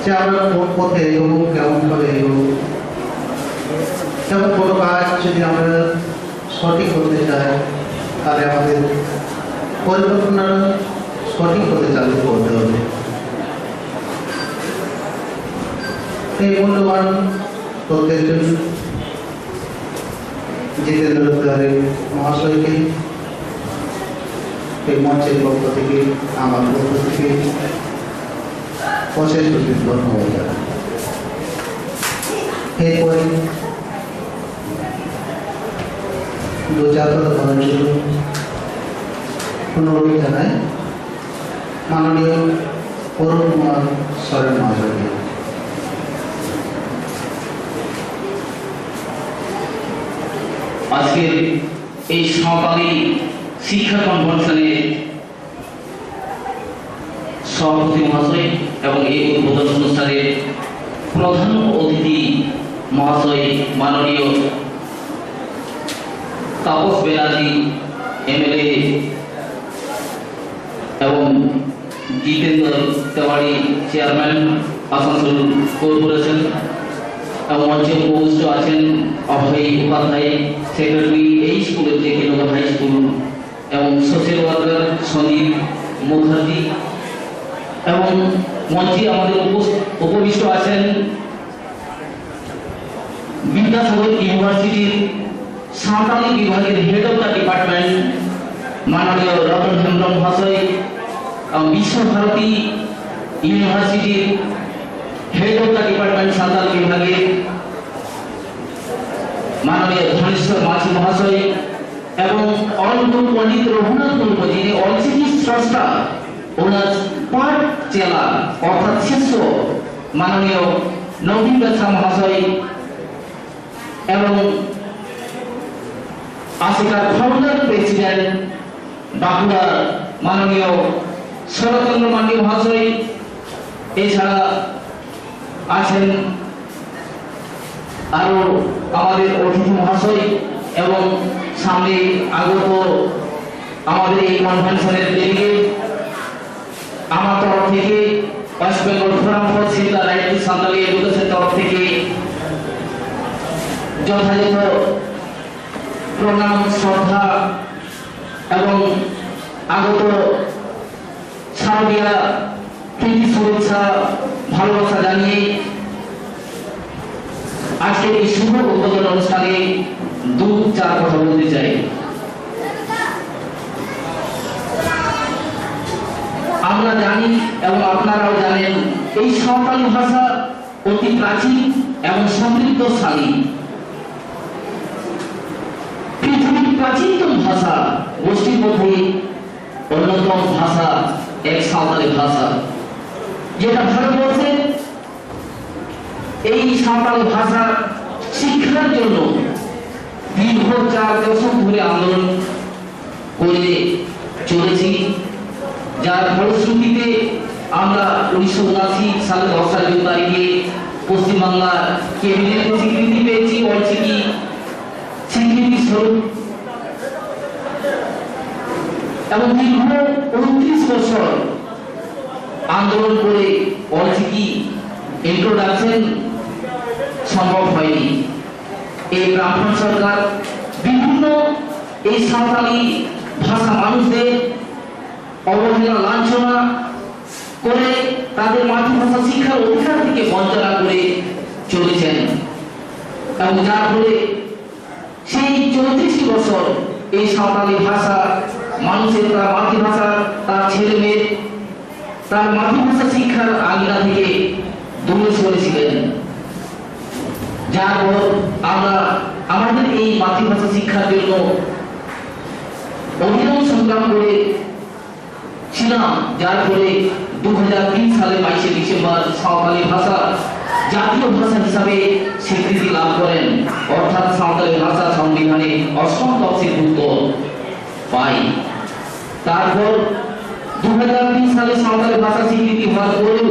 যে আমরা কোন পথে এগোবো, কেমনভাবে এগোবো, যেমন কোনো কাজ যদি আমরা সঠিক করতে চাই তাহলে আমাদের পরিকল্পনা সঠিক হতে চালু করতে হবে। এই মূল্যবান তথ্যের জন্য জিতেন্দ্র মহাশয়কে এই মঞ্চের পক্ষ থেকে, আমার পক্ষ থেকে অশেষ ধন্যবাদ জানাই। এরপরে 2-4 কথা বলার জন্য অনুরোধ জানাই মাননীয় অরুণ কুমার সরেন মহাশয়কে। আজকের এই সহকারী শিক্ষা কনভেনশনে সভাপতি মহাশয় এবং এই উদ্বোধন অনুষ্ঠানের প্রধান অতিথি মহাশয় মাননীয় তাপস ব্যানার্জি এমএলএ এবং জিতেন্দ্র তেওয়ারি চেয়ারম্যান আসানসোল কর্পোরেশন এবং মঞ্চে উপস্থিত আছেন অভয় উপাধ্যায় সেক্রেটারি এই স্কুলের যে কেন্দ্র হাই স্কুল এবং সোশ্যাল ওয়ার্কার সন্দীপ মুখার্জি এবং মঞ্চে আমাদের উপবিষ্ট আছেন বিদ্যাসাগর ইউনিভার্সিটির সাঁওতালি বিভাগের হেড অফ দ্য ডিপার্টমেন্ট মাননীয় রতন হেমব্রম মহাশয় এবং বিশ্বভারতী ইউনিভার্সিটির head of the department Santal বিভাগের মাননীয় ধনেশ্বর মাঝি মহাশয় এবং অনন্ত পণ্ডিত রঘুনাথ মুর্মু যিনি অলচিকি স্রষ্টা ওনার পাঠ জেলা অর্থাৎ শিষ্য মাননীয় নবীন বেচা মহাশয় এবং আশিকার ফাউন্ডার প্রেসিডেন্ট বাঁকুড়া মাননীয় শরৎচন্দ্র মান্ডি মহাশয়, এছাড়া আছেন আরো আমাদের অতিথি মহাশয় এবং সামনে আগত আমাদের এই কনভেনশনের ডেলিগেট। আমার তরফ থেকে West Bengal forum for secular right two Santali education তরফ থেকে যথাযথ প্রণাম, শ্রদ্ধা এবং আগত শারদীয়া প্রীতি শুভেচ্ছা ভালোবাসা জানিয়ে আজকে এই শুভ উদ্বোধন অনুষ্ঠানে 2-4 কথা বলতে চাই। আমরা জানি এবং আপনারাও জানেন এই সাঁওতালি ভাষা অতি প্রাচীন এবং সমৃদ্ধশালী, পৃথিবীর প্রাচীনতম ভাষা গোষ্ঠীর মধ্যে অন্যতম ভাষা এক সাঁওতালি ভাষা, যেটা ভারতবর্ষে এই সাঁওতালি ভাষা শিক্ষার জন্য দীর্ঘ 4 দশক ধরে আন্দোলন করে চলেছি, যার ফলশ্রুতিতে আমরা 1979 সালে 10 জুন তারিখে পশ্চিমবাংলার ক্যাবিনেট স্বীকৃতি পেয়েছি অলচিকি স্বীকৃতি স্বরূপ, এবং দীর্ঘ 29 বছর আন্দোলন করে অলচিকি ইন্ট্রোডাকশন সম্ভব হয়নি। এই ব্রাহ্মণ সরকার বিভিন্ন এই সাঁওতালি ভাষা মানুষদের অবহেলা লাঞ্ছনা করে তাদের মাতৃভাষা শিক্ষার অধিকার থেকে বঞ্চনা করে চলেছেন, এবং যার ফলে সেই 34 বছর এই সাঁওতালি ভাষা মানুষের তার মাতৃভাষা, তার ছেলে মেয়ে তার মাতৃভাষা শিক্ষার আঙিনা থেকে দূরে সরেছিলেন। যার পর আমরা আমাদের এই মাতৃভাষা শিক্ষার জন্য অভিনব সংগ্রাম করে ছিলাম, যার ফলে 2003 সালে 22 ডিসেম্বর সাঁওতালি ভাষা জাতীয় ভাষা হিসাবে স্বীকৃতি লাভ করেন, অর্থাৎ সাঁওতালি ভাষা সংবিধানে 8ম তফসিলভুক্ত পায়। তারপর 2003 সালে সাঁওতালি ভাষা স্বীকৃতি হওয়ার পরেও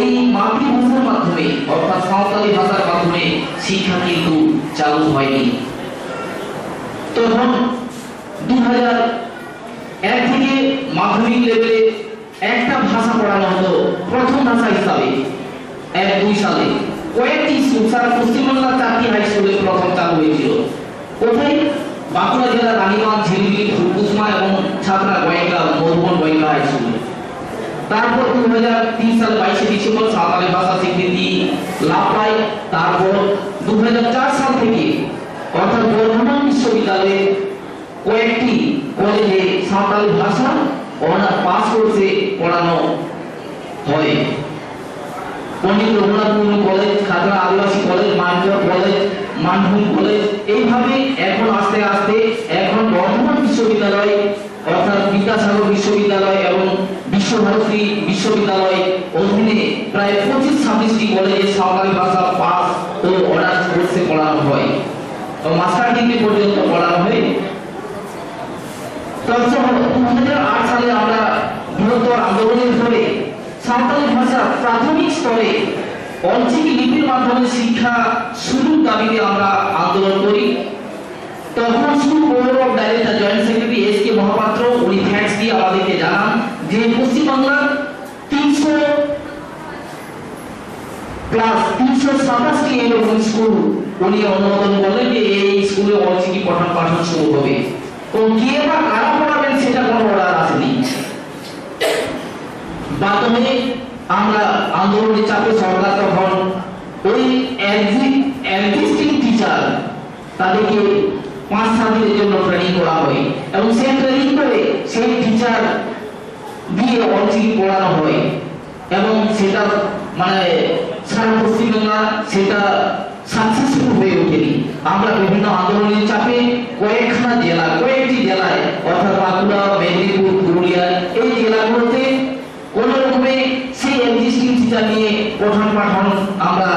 এই মাতৃভাষার মাধ্যমে অর্থাৎ সাঁওতালি ভাষার মাধ্যমে শিক্ষা কিন্তু চালু হয়নি। তখন 2001 থেকে মাধ্যমিক লেভেলে একটা ভাষা পড়ানো হতো প্রথম ভাষা হিসাবে। 1-2 সালে কয়েকটি স্কুল সারা পশ্চিমবাংলার 4টি হাই স্কুলে প্রথম চালু হয়েছিল। কোথায়? বাঁকুড়া জেলার রানীগঞ্জ, ঝিলমিলি, ফুলকুসমা এবং ছাত্রা গোয়েঙ্কা, মধুবন গোয়েঙ্কা হাই স্কুলে। তারপর 2003 সাল 22 ডিসেম্বর সাঁওতালি ভাষা স্বীকৃতি লাভ পায়। তারপর 2004 সাল থেকে অর্থাৎ বর্ধমান বিশ্ববিদ্যালয়ে কয়েকটি কলেজে সাঁওতালি ভাষা অনার্স পাস কোর্সে পড়ানো হয়। Pandit Raghunath Murmu college, Khatra Adibasi college, Mankar college, Manbhum college, এইভাবে এখন আস্তে আস্তে এখন বর্ধমান বিশ্ববিদ্যালয় অর্থাৎ বিদ্যাসাগর বিশ্ববিদ্যালয় এবং বিশ্বভারতী বিশ্ববিদ্যালয় অধীনে প্রায় 25-26টি কলেজে সাঁওতালি ভাষা পাস ও অনার্স কোর্সে পড়ানো হয় ও মাস্টার ডিগ্রি পর্যন্ত পড়ানো হয়। তৎসহ 2008 সালে আমরা বৃহত্তর আন্দোলনের ফলে সাঁওতালি ভাষা প্রাথমিক স্তরে অলচিকি লিপির মাধ্যমে শিক্ষা শুরুর দাবিতে আমরা আন্দোলন করি। তখন school board of director joint secretary এস.কে. মহাপাত্র উনি থ্যাঙ্কস দিয়ে আমাদেরকে জানান যে পশ্চিমবাংলার 327টি এরকম স্কুল উনি অনুমোদন করলেন যে এই স্কুলে অলচিকি পঠন পাঠন শুরু হবে। তো কে বা কারা পড়াবেন সেটা কোনো অর্ডার আসেনি। বাদমে আমরা আন্দোলনের চাপে সরকার তখন ওই এক্সিস্টিং টিচার তাদেরকে 5-7 দিনের জন্য ট্রেনিং করা হয় এবং সেই ট্রেনিং করে সেই টিচার দিয়ে অলচিকি পড়ানো হয় এবং সেটা মানে সারা পশ্চিমবাংলা সেটা সাকসেসফুল হয়ে ওঠেনি। আমরা বিভিন্ন আন্দোলনের চাপে কয়েকটি জেলায় অর্থাৎ বাঁকুড়া, মেদিনীপুর, পুরুলিয়া এই জেলাগুলোতে কোন রকমে সেই এক্সিস্টিং টিচার নিয়ে পঠন পাঠন আমরা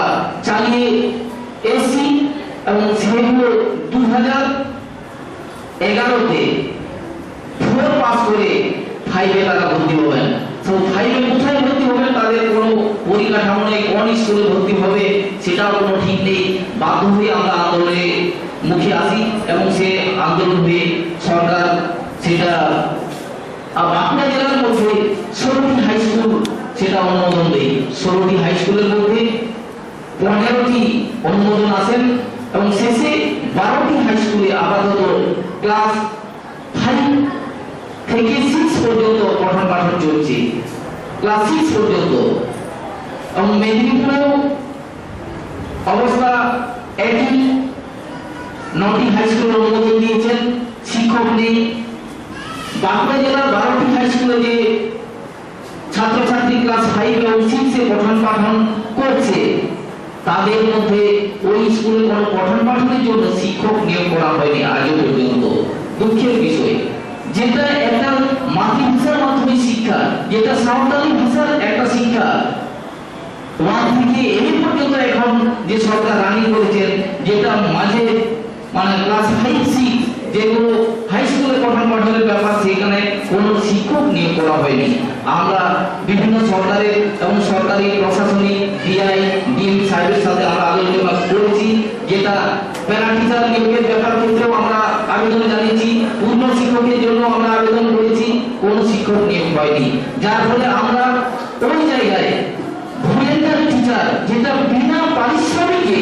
চালিয়ে এসেছি এবং সেগুলো 2011-তে 4 পাস করে 5-এ তারা ভর্তি হবেন। তো 5-এ কোথায় ভর্তি হবেন তাদের কোনো পরিকাঠামো নেই, কোন স্কুলে ভর্তি হবে সেটাও কোনো ঠিক নেই। বাধ্য হয়ে আমরা আন্দোলনে মুখে আসি এবং সে আন্দোলন হয়ে সরকার সেটা বাঁকুড়া জেলার মধ্যে 16টি হাই স্কুল সেটা অনুমোদন দেয়। 16টি হাই স্কুলের মধ্যে 15টি অনুমোদন আসেন এবং শেষে 12টি হাই স্কুলে আপাতত ক্লাস 5 থেকে 6 পর্যন্ত পঠন পাঠন চলছে, ক্লাস 6 পর্যন্ত। এবং মেদিনীপুরেও অবস্থা একই, 9টি হাই স্কুল অনুমোদন দিয়েছেন, শিক্ষক নেই। বাঁকুড়া জেলার 12টি হাই স্কুলে যে ছাত্রছাত্রী ক্লাস 5 এবং 6-এ পঠন পাঠন করছে তাদের মধ্যে ওই স্কুলে কোনো পঠন পাঠনের জন্য শিক্ষক নিয়োগ করা হয়নি আজও পর্যন্ত। দুঃখের বিষয়, যেটা একটা মাতৃভাষার মাধ্যমে শিক্ষা, যেটা সাঁওতালি ভাষার একটা শিক্ষা 1 থেকে 8 পর্যন্ত এখন যে সরকার রানিং করেছেন, যেটা মাঝে মানে ক্লাস 5-6 যেগুলো হাই স্কুলে পঠন পাঠনের ব্যাপার, সেখানে কোনো শিক্ষক নিয়োগ করা হয়নি। আমরা বিভিন্ন সরকারের এবং সরকারি প্রশাসনিক ডিআই ডিএম সাহেবের সাথে আমরা আলোচনা করেছি, যেটা প্যারা টিচার নিয়োগের ব্যাপার ক্ষেত্রেও আমরা আবেদন জানিয়েছি, পূর্ণ শিক্ষকের জন্য আমরা আবেদন করেছি, কোনো শিক্ষক নিয়োগ হয়নি। যার ফলে আমরা ওই জায়গায় ভলেন্টারি টিচার, যেটা বিনা পারিশ্রমিকে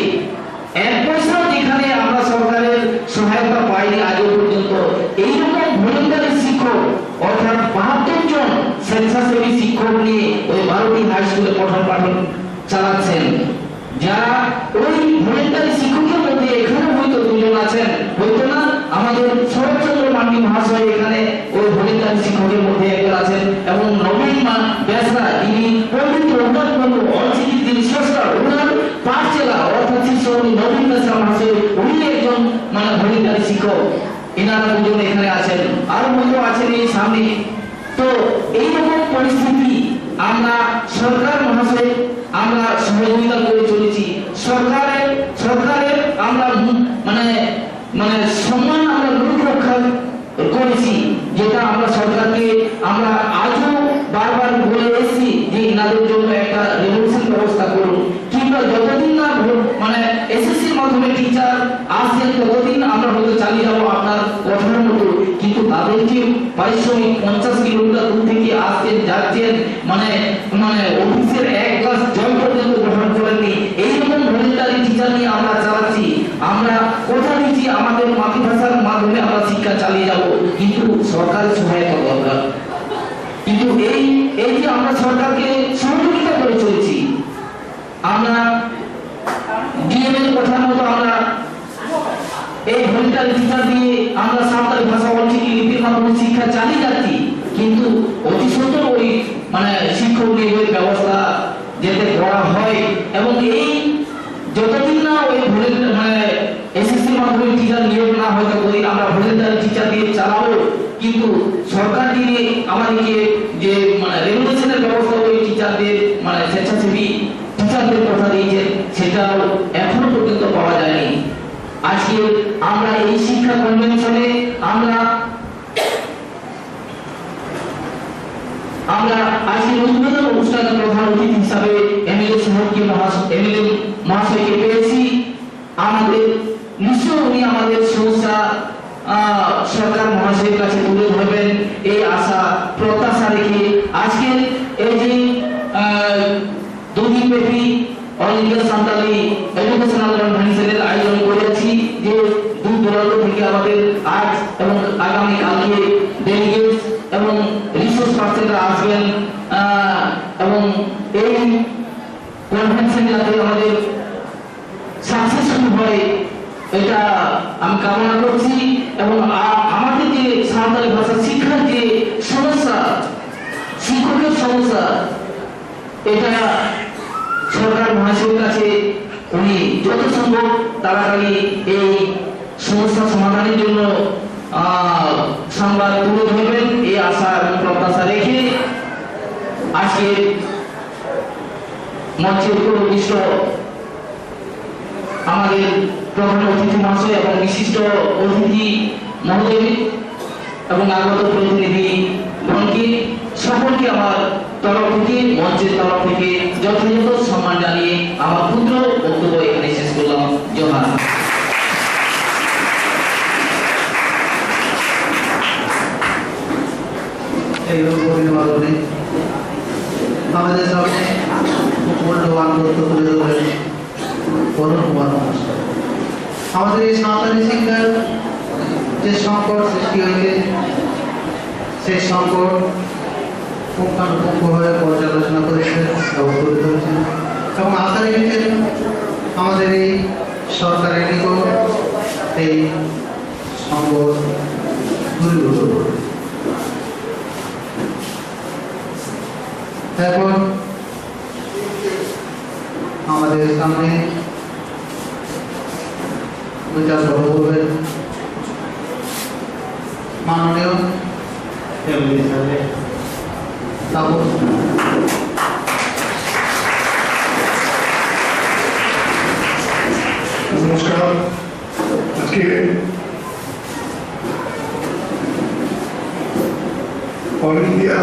1 পয়সা যেখানে আমরা সরকারের সহায়তা পাইনি আজও পর্যন্ত, এইরকম ভলেন্টারি শিক্ষক অর্থাৎ 72 জন স্বেচ্ছাসেবী শিক্ষক নিয়ে ওই 12টি হাই স্কুলে পঠন পাঠন চালাচ্ছেন। যারা ওই ভলেন্টারি শিক্ষকের মধ্যে এখানে হয়তো 2 জন আছেন, হয়তো না, আমাদের শরৎচন্দ্র মান্ডি মহাশয় এখানে ওই ভলেন্টারি শিক্ষকের মধ্যে একজন আছেন, এবং নবীন বেসরা, যিনি পণ্ডিত রঘুনাথ বন্ধু অর্চিত যিনি স্রষ্টা, ওনার পাঠশালা অর্থাৎ শিক্ষক নবীন বেসরা মহাশয়, উনি একজন ভলেন্টারি শিক্ষক। এনারা 2 জন এখানে আছেন, আর হয়তো আছেন এই সামনে। তো এইরকম পরিস্থিতি আমরা সরকার মহাশয় আমরা সহযোগিতা করে চলেছি। সরকারের আমরা সম্মান আমরা রক্ষা করেছি, যেটা আমরা সরকারকে আমরা আজও বারবার বলে এসেছি যে এনাদের জন্য একটা রেভলিউশন ব্যবস্থা করুন, কিংবা যতদিন না এসএসসির মাধ্যমে টিচার আসছেন ততদিন আমরা হয়তো চালিয়ে যাবো আপনার কথার মতো, কিন্তু তাদেরকে পারিশ্রমিক 50 কিলোমিটার দূর থেকে আসছেন যাচ্ছেন, অফিসের 1 গ্লাস জল পর্যন্ত গ্রহণ করেননি। এইরকম ভলেন্টারি টিচার নিয়ে আমরা চালাচ্ছি। আমরা কথা দিচ্ছি আমাদের মাতৃভাষার মাধ্যমে আমরা শিক্ষা চালিয়ে যাব, কিন্তু সরকারের সহায়তা দরকার। কিন্তু এই যে আমরা সরকারকে সহযোগিতা করে চলছি, আমরা ডিএম এর কথা মতো আমরা এই ভলেন্টারি টিচার দিয়ে আমরা সাঁওতালি ভাষা অর্চিত লিপির মাধ্যমে শিক্ষা চালিয়ে যাচ্ছি, কিন্তু অতি সুন্দর ওই শিক্ষক নিয়োগের ব্যবস্থা যাতে করা হয়, এবং এই যতদিন না ওই এসএসসির মাধ্যমে টিচার নিয়োগ না হয় ততদিন আমরা ভলেন্টারি টিচার দিয়ে চালাবো। কিন্তু সরকার দিয়ে আমাদেরকে যে রেগুলেশনের ব্যবস্থা ওই টিচারদের স্বেচ্ছাসেবী টিচারদের কথা দিয়েছেন, সেটাও এখনো পর্যন্ত পাওয়া যায়নি। আজকে আমরা এই শিক্ষা কনভেনশনে আমরা আজকে উদ্বোধন অনুষ্ঠানের প্রধান অতিথি হিসাবে এমএলএ মহাশয়কে পেয়েছি। আমাদের নিশ্চয় উনি আমাদের সমস্যা সরকার মহাশয়ের কাছে তুলে ধরবেন, এই আশা প্রত্যাশা রেখে আজকে এই যে 2 দিনব্যাপী অল ইন্ডিয়া সাঁওতালি এডুকেশনাল কনফারেন্সের আয়োজন করেছি, যে দূর দূরান্ত থেকে আমাদের আজ এবং আগামী কালকে ডেলিগেটস এবং রিসোর্স পার্সনরা আসবেন, এবং এই কনভেনশন যাতে আমাদের সাকসেসফুল হয় এটা আমি কামনা করছি। এবং আমাদের যে সাঁওতালি ভাষা শিক্ষার যে সমস্যা, শিক্ষকের সমস্যা, এটা সরকার মহাশয়ের কাছে উনি যত সম্ভব তাড়াতাড়ি এই সমস্যা সমাধানের জন্য সংবাদ তুলে ধরবেন, এই আশা এবং প্রত্যাশা রেখে আজকে মঞ্চের উপবিষ্ট আমাদের প্রধান অতিথি মহাশয় এবং বিশিষ্ট অতিথি মহোদয় এবং আগত প্রতিনিধি গণকে সকলকে আমার তরফ থেকে, মঞ্চের তরফ থেকে যথাযথ সম্মান জানিয়ে আমার ক্ষুদ্র বক্তব্য এখানে শেষ করলাম। জোহার। এই অভিনন্দনে আমাদের সামনে মূল্যবান তথ্য তুলে ধরলেন অরুণ কুমার মহাশয়। আমাদের এই সাঁওতালি শিক্ষার যে সংকট সৃষ্টি হয়েছে, সেই সংকট পুঙ্খানুপুঙ্খভাবে পর্যালোচনা করেছেন এবং তুলে ধরেছেন, এবং আশা রেখেছেন আমাদের এই সরকারের নিকট এই সংকট দূরীভূত করবে। এখন আমাদের সামনে বিচার সভা করবেন মাননীয় এমএলএ সাহেব তাপস। নমস্কার। আজকে all India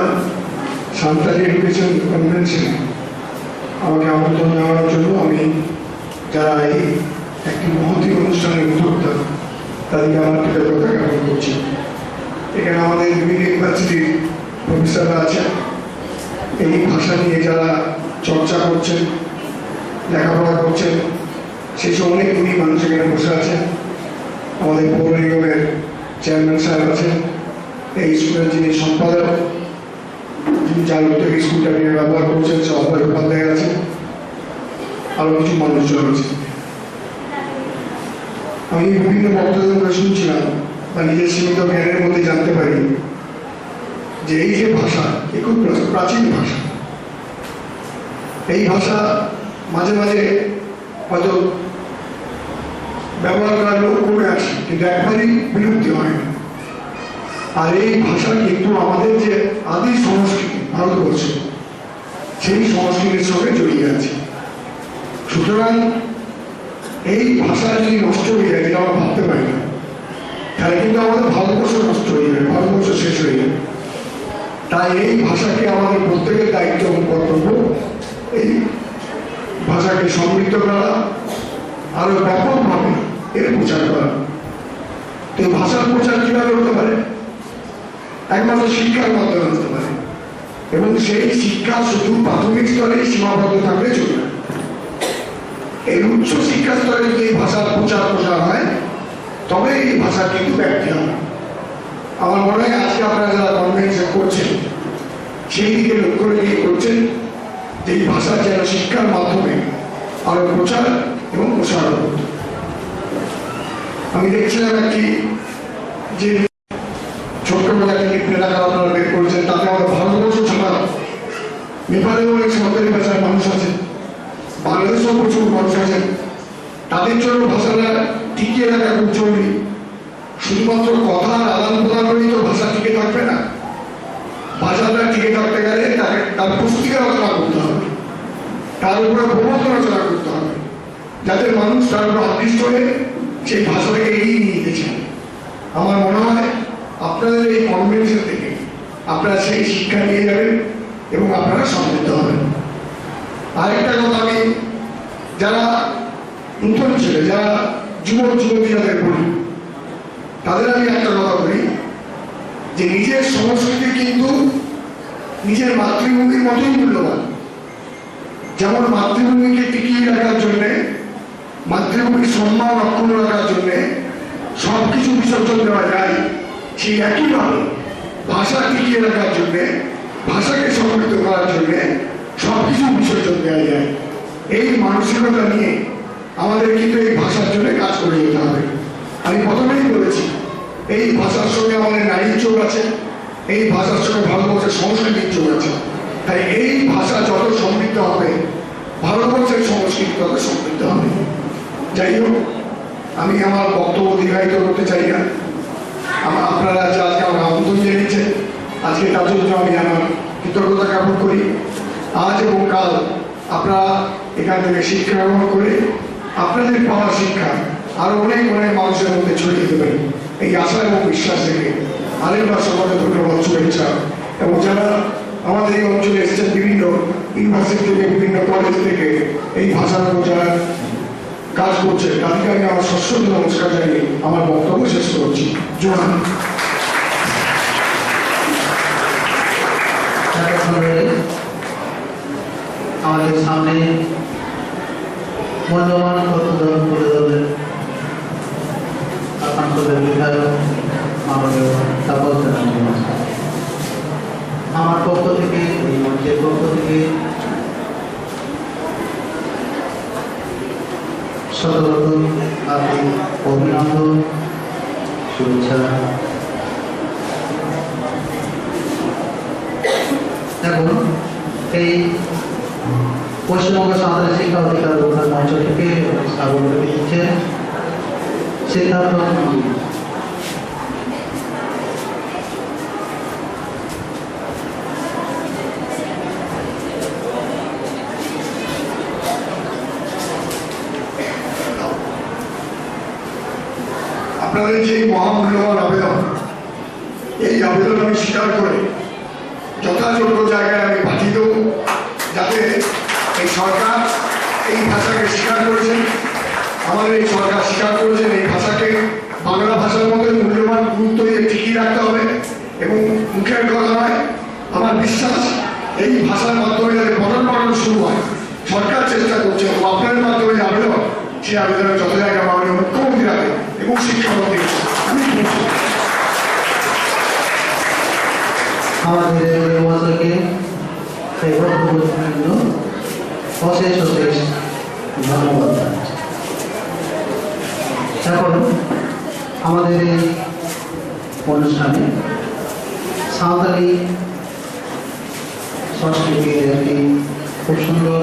Santali education convention আমাকে আমন্ত্রণ জানানোর জন্য আমি যারা এই একটি মহতী অনুষ্ঠানের উদ্যোক্তা তাদেরকে আমার কৃতজ্ঞতা জ্ঞাপন করছি। এখানে আমাদের বিভিন্ন ইউনিভার্সিটির প্রফেসররা আছেন, এই ভাষা নিয়ে যারা চর্চা করছেন, লেখাপড়া করছেন, সেই সব অনেক গুণী মানুষ এখানে বসে আছেন। আমাদের পৌর নিগমের চেয়ারম্যান সাহেব আছেন, এই স্কুলের যিনি সম্পাদক, যিনি যার উদ্যোগে স্কুলটা নিয়ে ব্যবহার করছেন, সে অভয় উপাধ্যায় আছেন, আরো কিছু মানুষজন আছে। আমি বিভিন্ন বক্তব্য শুনছিলাম বা নিজের সীমিত জ্ঞানের মধ্যে জানতে পারি যে এই যে ভাষা, এ খুব প্রাচীন ভাষা। এই ভাষা মাঝে মাঝে হয়তো ব্যবহার করার লোক কমে আসে, কিন্তু একবারই বিলুপ্তি হয় না। আর এই ভাষা কিন্তু আমাদের যে আদি সংস্কৃতি ভারতবর্ষে, সেই সংস্কৃতির সঙ্গে জড়িয়ে আছে। সুতরাং এই ভাষা যদি নষ্ট হয়ে যায়, যেটা আমরা ভাবতে পারি না, তাহলে কিন্তু আমাদের ভারতবর্ষ নষ্ট হয়ে যাবে, ভারতবর্ষ শেষ হয়ে যাবে। তাই এই ভাষাকে আমাদের প্রত্যেকের দায়িত্ব এবং কর্তব্য এই ভাষাকে সমৃদ্ধ করা, আরো ব্যাপকভাবে এর প্রচার করা। তো এই ভাষার প্রচার কিভাবে হতে পারে? একমাত্র শিক্ষার মাধ্যমে হতে পারে, এবং সেই শিক্ষা শুধু প্রাথমিক স্তরে সীমাবদ্ধ থাকলে চলবে না। এই উচ্চ শিক্ষা স্তরে যদি এই ভাষার প্রচার প্রসার হয়, তবে এই ভাষা কিন্তু ব্যাপ্তি হবে। আমার মনে হয় আজকে আপনারা যারা কনভেনশন করছেন, সেই দিকে লক্ষ্য রেখে করছেন যে এই ভাষার যেন শিক্ষার মাধ্যমে আরো প্রচার এবং প্রসার করতে। আমি দেখছিলাম একটি যে ছোট্টবেলা থেকে প্রেরণা আপনারা বের করেছেন, তাতে আমাদের ভারতবর্ষ ছাড়া নেপালেও অনেক সরকারি ভাষার মানুষ আছে, বাংলাদেশেও প্রচুর মানুষ আছেন। তাদের জন্য ভাষাটা টিকিয়ে রাখা খুব জরুরি। শুধুমাত্র কথার আদান প্রদান করেই তো ভাষা টিকে থাকবে না। ভাষাটা টিকে থাকতে গেলে তাকে তার পুস্তিকা রচনা করতে হবে, তার উপরে প্রবন্ধ রচনা করতে হবে, যাতে মানুষ তার উপর আকৃষ্ট হয়ে সেই ভাষাটাকে এগিয়ে নিয়ে যেতেছেন। আমার মনে হয় আপনাদের এই কনভেনশন থেকে আপনারা সেই শিক্ষা নিয়ে যাবেন এবং আপনারা সমৃদ্ধ হবেন। আরেকটা কথা, আমি যারা নতুন ছেলে, যারা যুবক যুবতী যাদের বলি, তাদের আমি একটা কথা বলি যে নিজের সংস্কৃতি কিন্তু নিজের মাতৃভূমির মতোই মূল্যবান। যেমন মাতৃভূমিকে টিকিয়ে রাখার জন্যে, মাতৃভূমির সম্মান অক্ষুণ্ণ রাখার জন্যে সবকিছু বিসর্জন দেওয়া যায়, সেই একইভাবে ভাষা টিকিয়ে রাখার জন্যে, ভাষাকে সমৃদ্ধ করার জন্যে সবকিছু বিসর্জন দেওয়া যায়। এই মানসিকতা নিয়ে আমাদের কিন্তু এই ভাষার জন্য কাজ করে যেতে হবে। আমি প্রথমেই বলেছি, এই ভাষার সঙ্গে আমাদের নারীর যোগ আছে, এই ভাষার সঙ্গে ভারতবর্ষের সংস্কৃতির যোগ আছে। তাই এই ভাষা যত সমৃদ্ধ হবে, ভারতবর্ষের সংস্কৃতি তত সমৃদ্ধ হবে। যাই হোক, আমি আমার বক্তব্য দীর্ঘায়িত করতে চাই না। আপনারা যে আজকে আমার আমন্ত্রণ জানিয়েছেন, আজকে তার জন্য আমি আমার কৃতজ্ঞতা জ্ঞাপন করি। আজ এবং কাল আপনারা এখান থেকে শিক্ষা গ্রহণ করে আপনাদের পাওয়া শিক্ষা আরো অনেক অনেক মানুষের মধ্যে ছড়িয়ে দেবেন, এই আশা এবং বিশ্বাস থেকে আরেকবার সমাজে ধন্যবাদ, শুভেচ্ছা। এবং যারা আমাদের এই অঞ্চলে এসেছেন বিভিন্ন ইউনিভার্সিটি থেকে, বিভিন্ন কলেজ থেকে এই ভাষার উপর যারা কাজ করছে, তাদেরকে আমি আমার সশ্রদ্ধ নমস্কার জানিয়ে আমার বক্তব্য শেষ করছি। জোহার। আমাদের সামনে মূল্যবান তথ্য তুলে ধরলেন আসানসোলের বিধায়ক মাননীয় তাপস চ্যাটার্জী। আমার পক্ষ থেকে, এই মঞ্চের পক্ষ থেকে শতশত হার্দিক অভিনন্দন, শুভেচ্ছা। এখন এই পশ্চিমবঙ্গ সাঁওতালি শিক্ষা অধিকার বোর্ডের মঞ্চ থেকে স্বাগত দিচ্ছে সিদ্ধার্থ। আপনাদের যে মহামূল্যবান আবেদন, এই আবেদন আমি স্বীকার করে যথাযোগ্য জায়গায় আমি পাঠিয়ে দেবো, যাতে এই সরকার এই ভাষাকে স্বীকার করেছেন, আমাদের এই সরকার স্বীকার করেছেন এই ভাষাকে বাংলা ভাষার মধ্যে মূল্যবান গুরুত্ব দিয়ে টিকিয়ে রাখতে হবে। এবং মুখের কথা নয়, আমার বিশ্বাস এই ভাষার মাধ্যমে যাতে পঠন পাঠন শুরু হয়, সরকার চেষ্টা করছে এবং আপনাদের মাধ্যমে যে আবেদন, সেই আবেদনের যত জায়গায় মাননীয় মুখ্যমন্ত্রী রাখে এবং শিক্ষামন্ত্রী আমি বলছি। আমাদের মহাশয়কে এই বক্তব্যের জন্য অশেষ অশেষ ধন্যবাদ। এখন আমাদের এই অনুষ্ঠানে সাঁওতালি সংস্কৃতির একটি খুব সুন্দর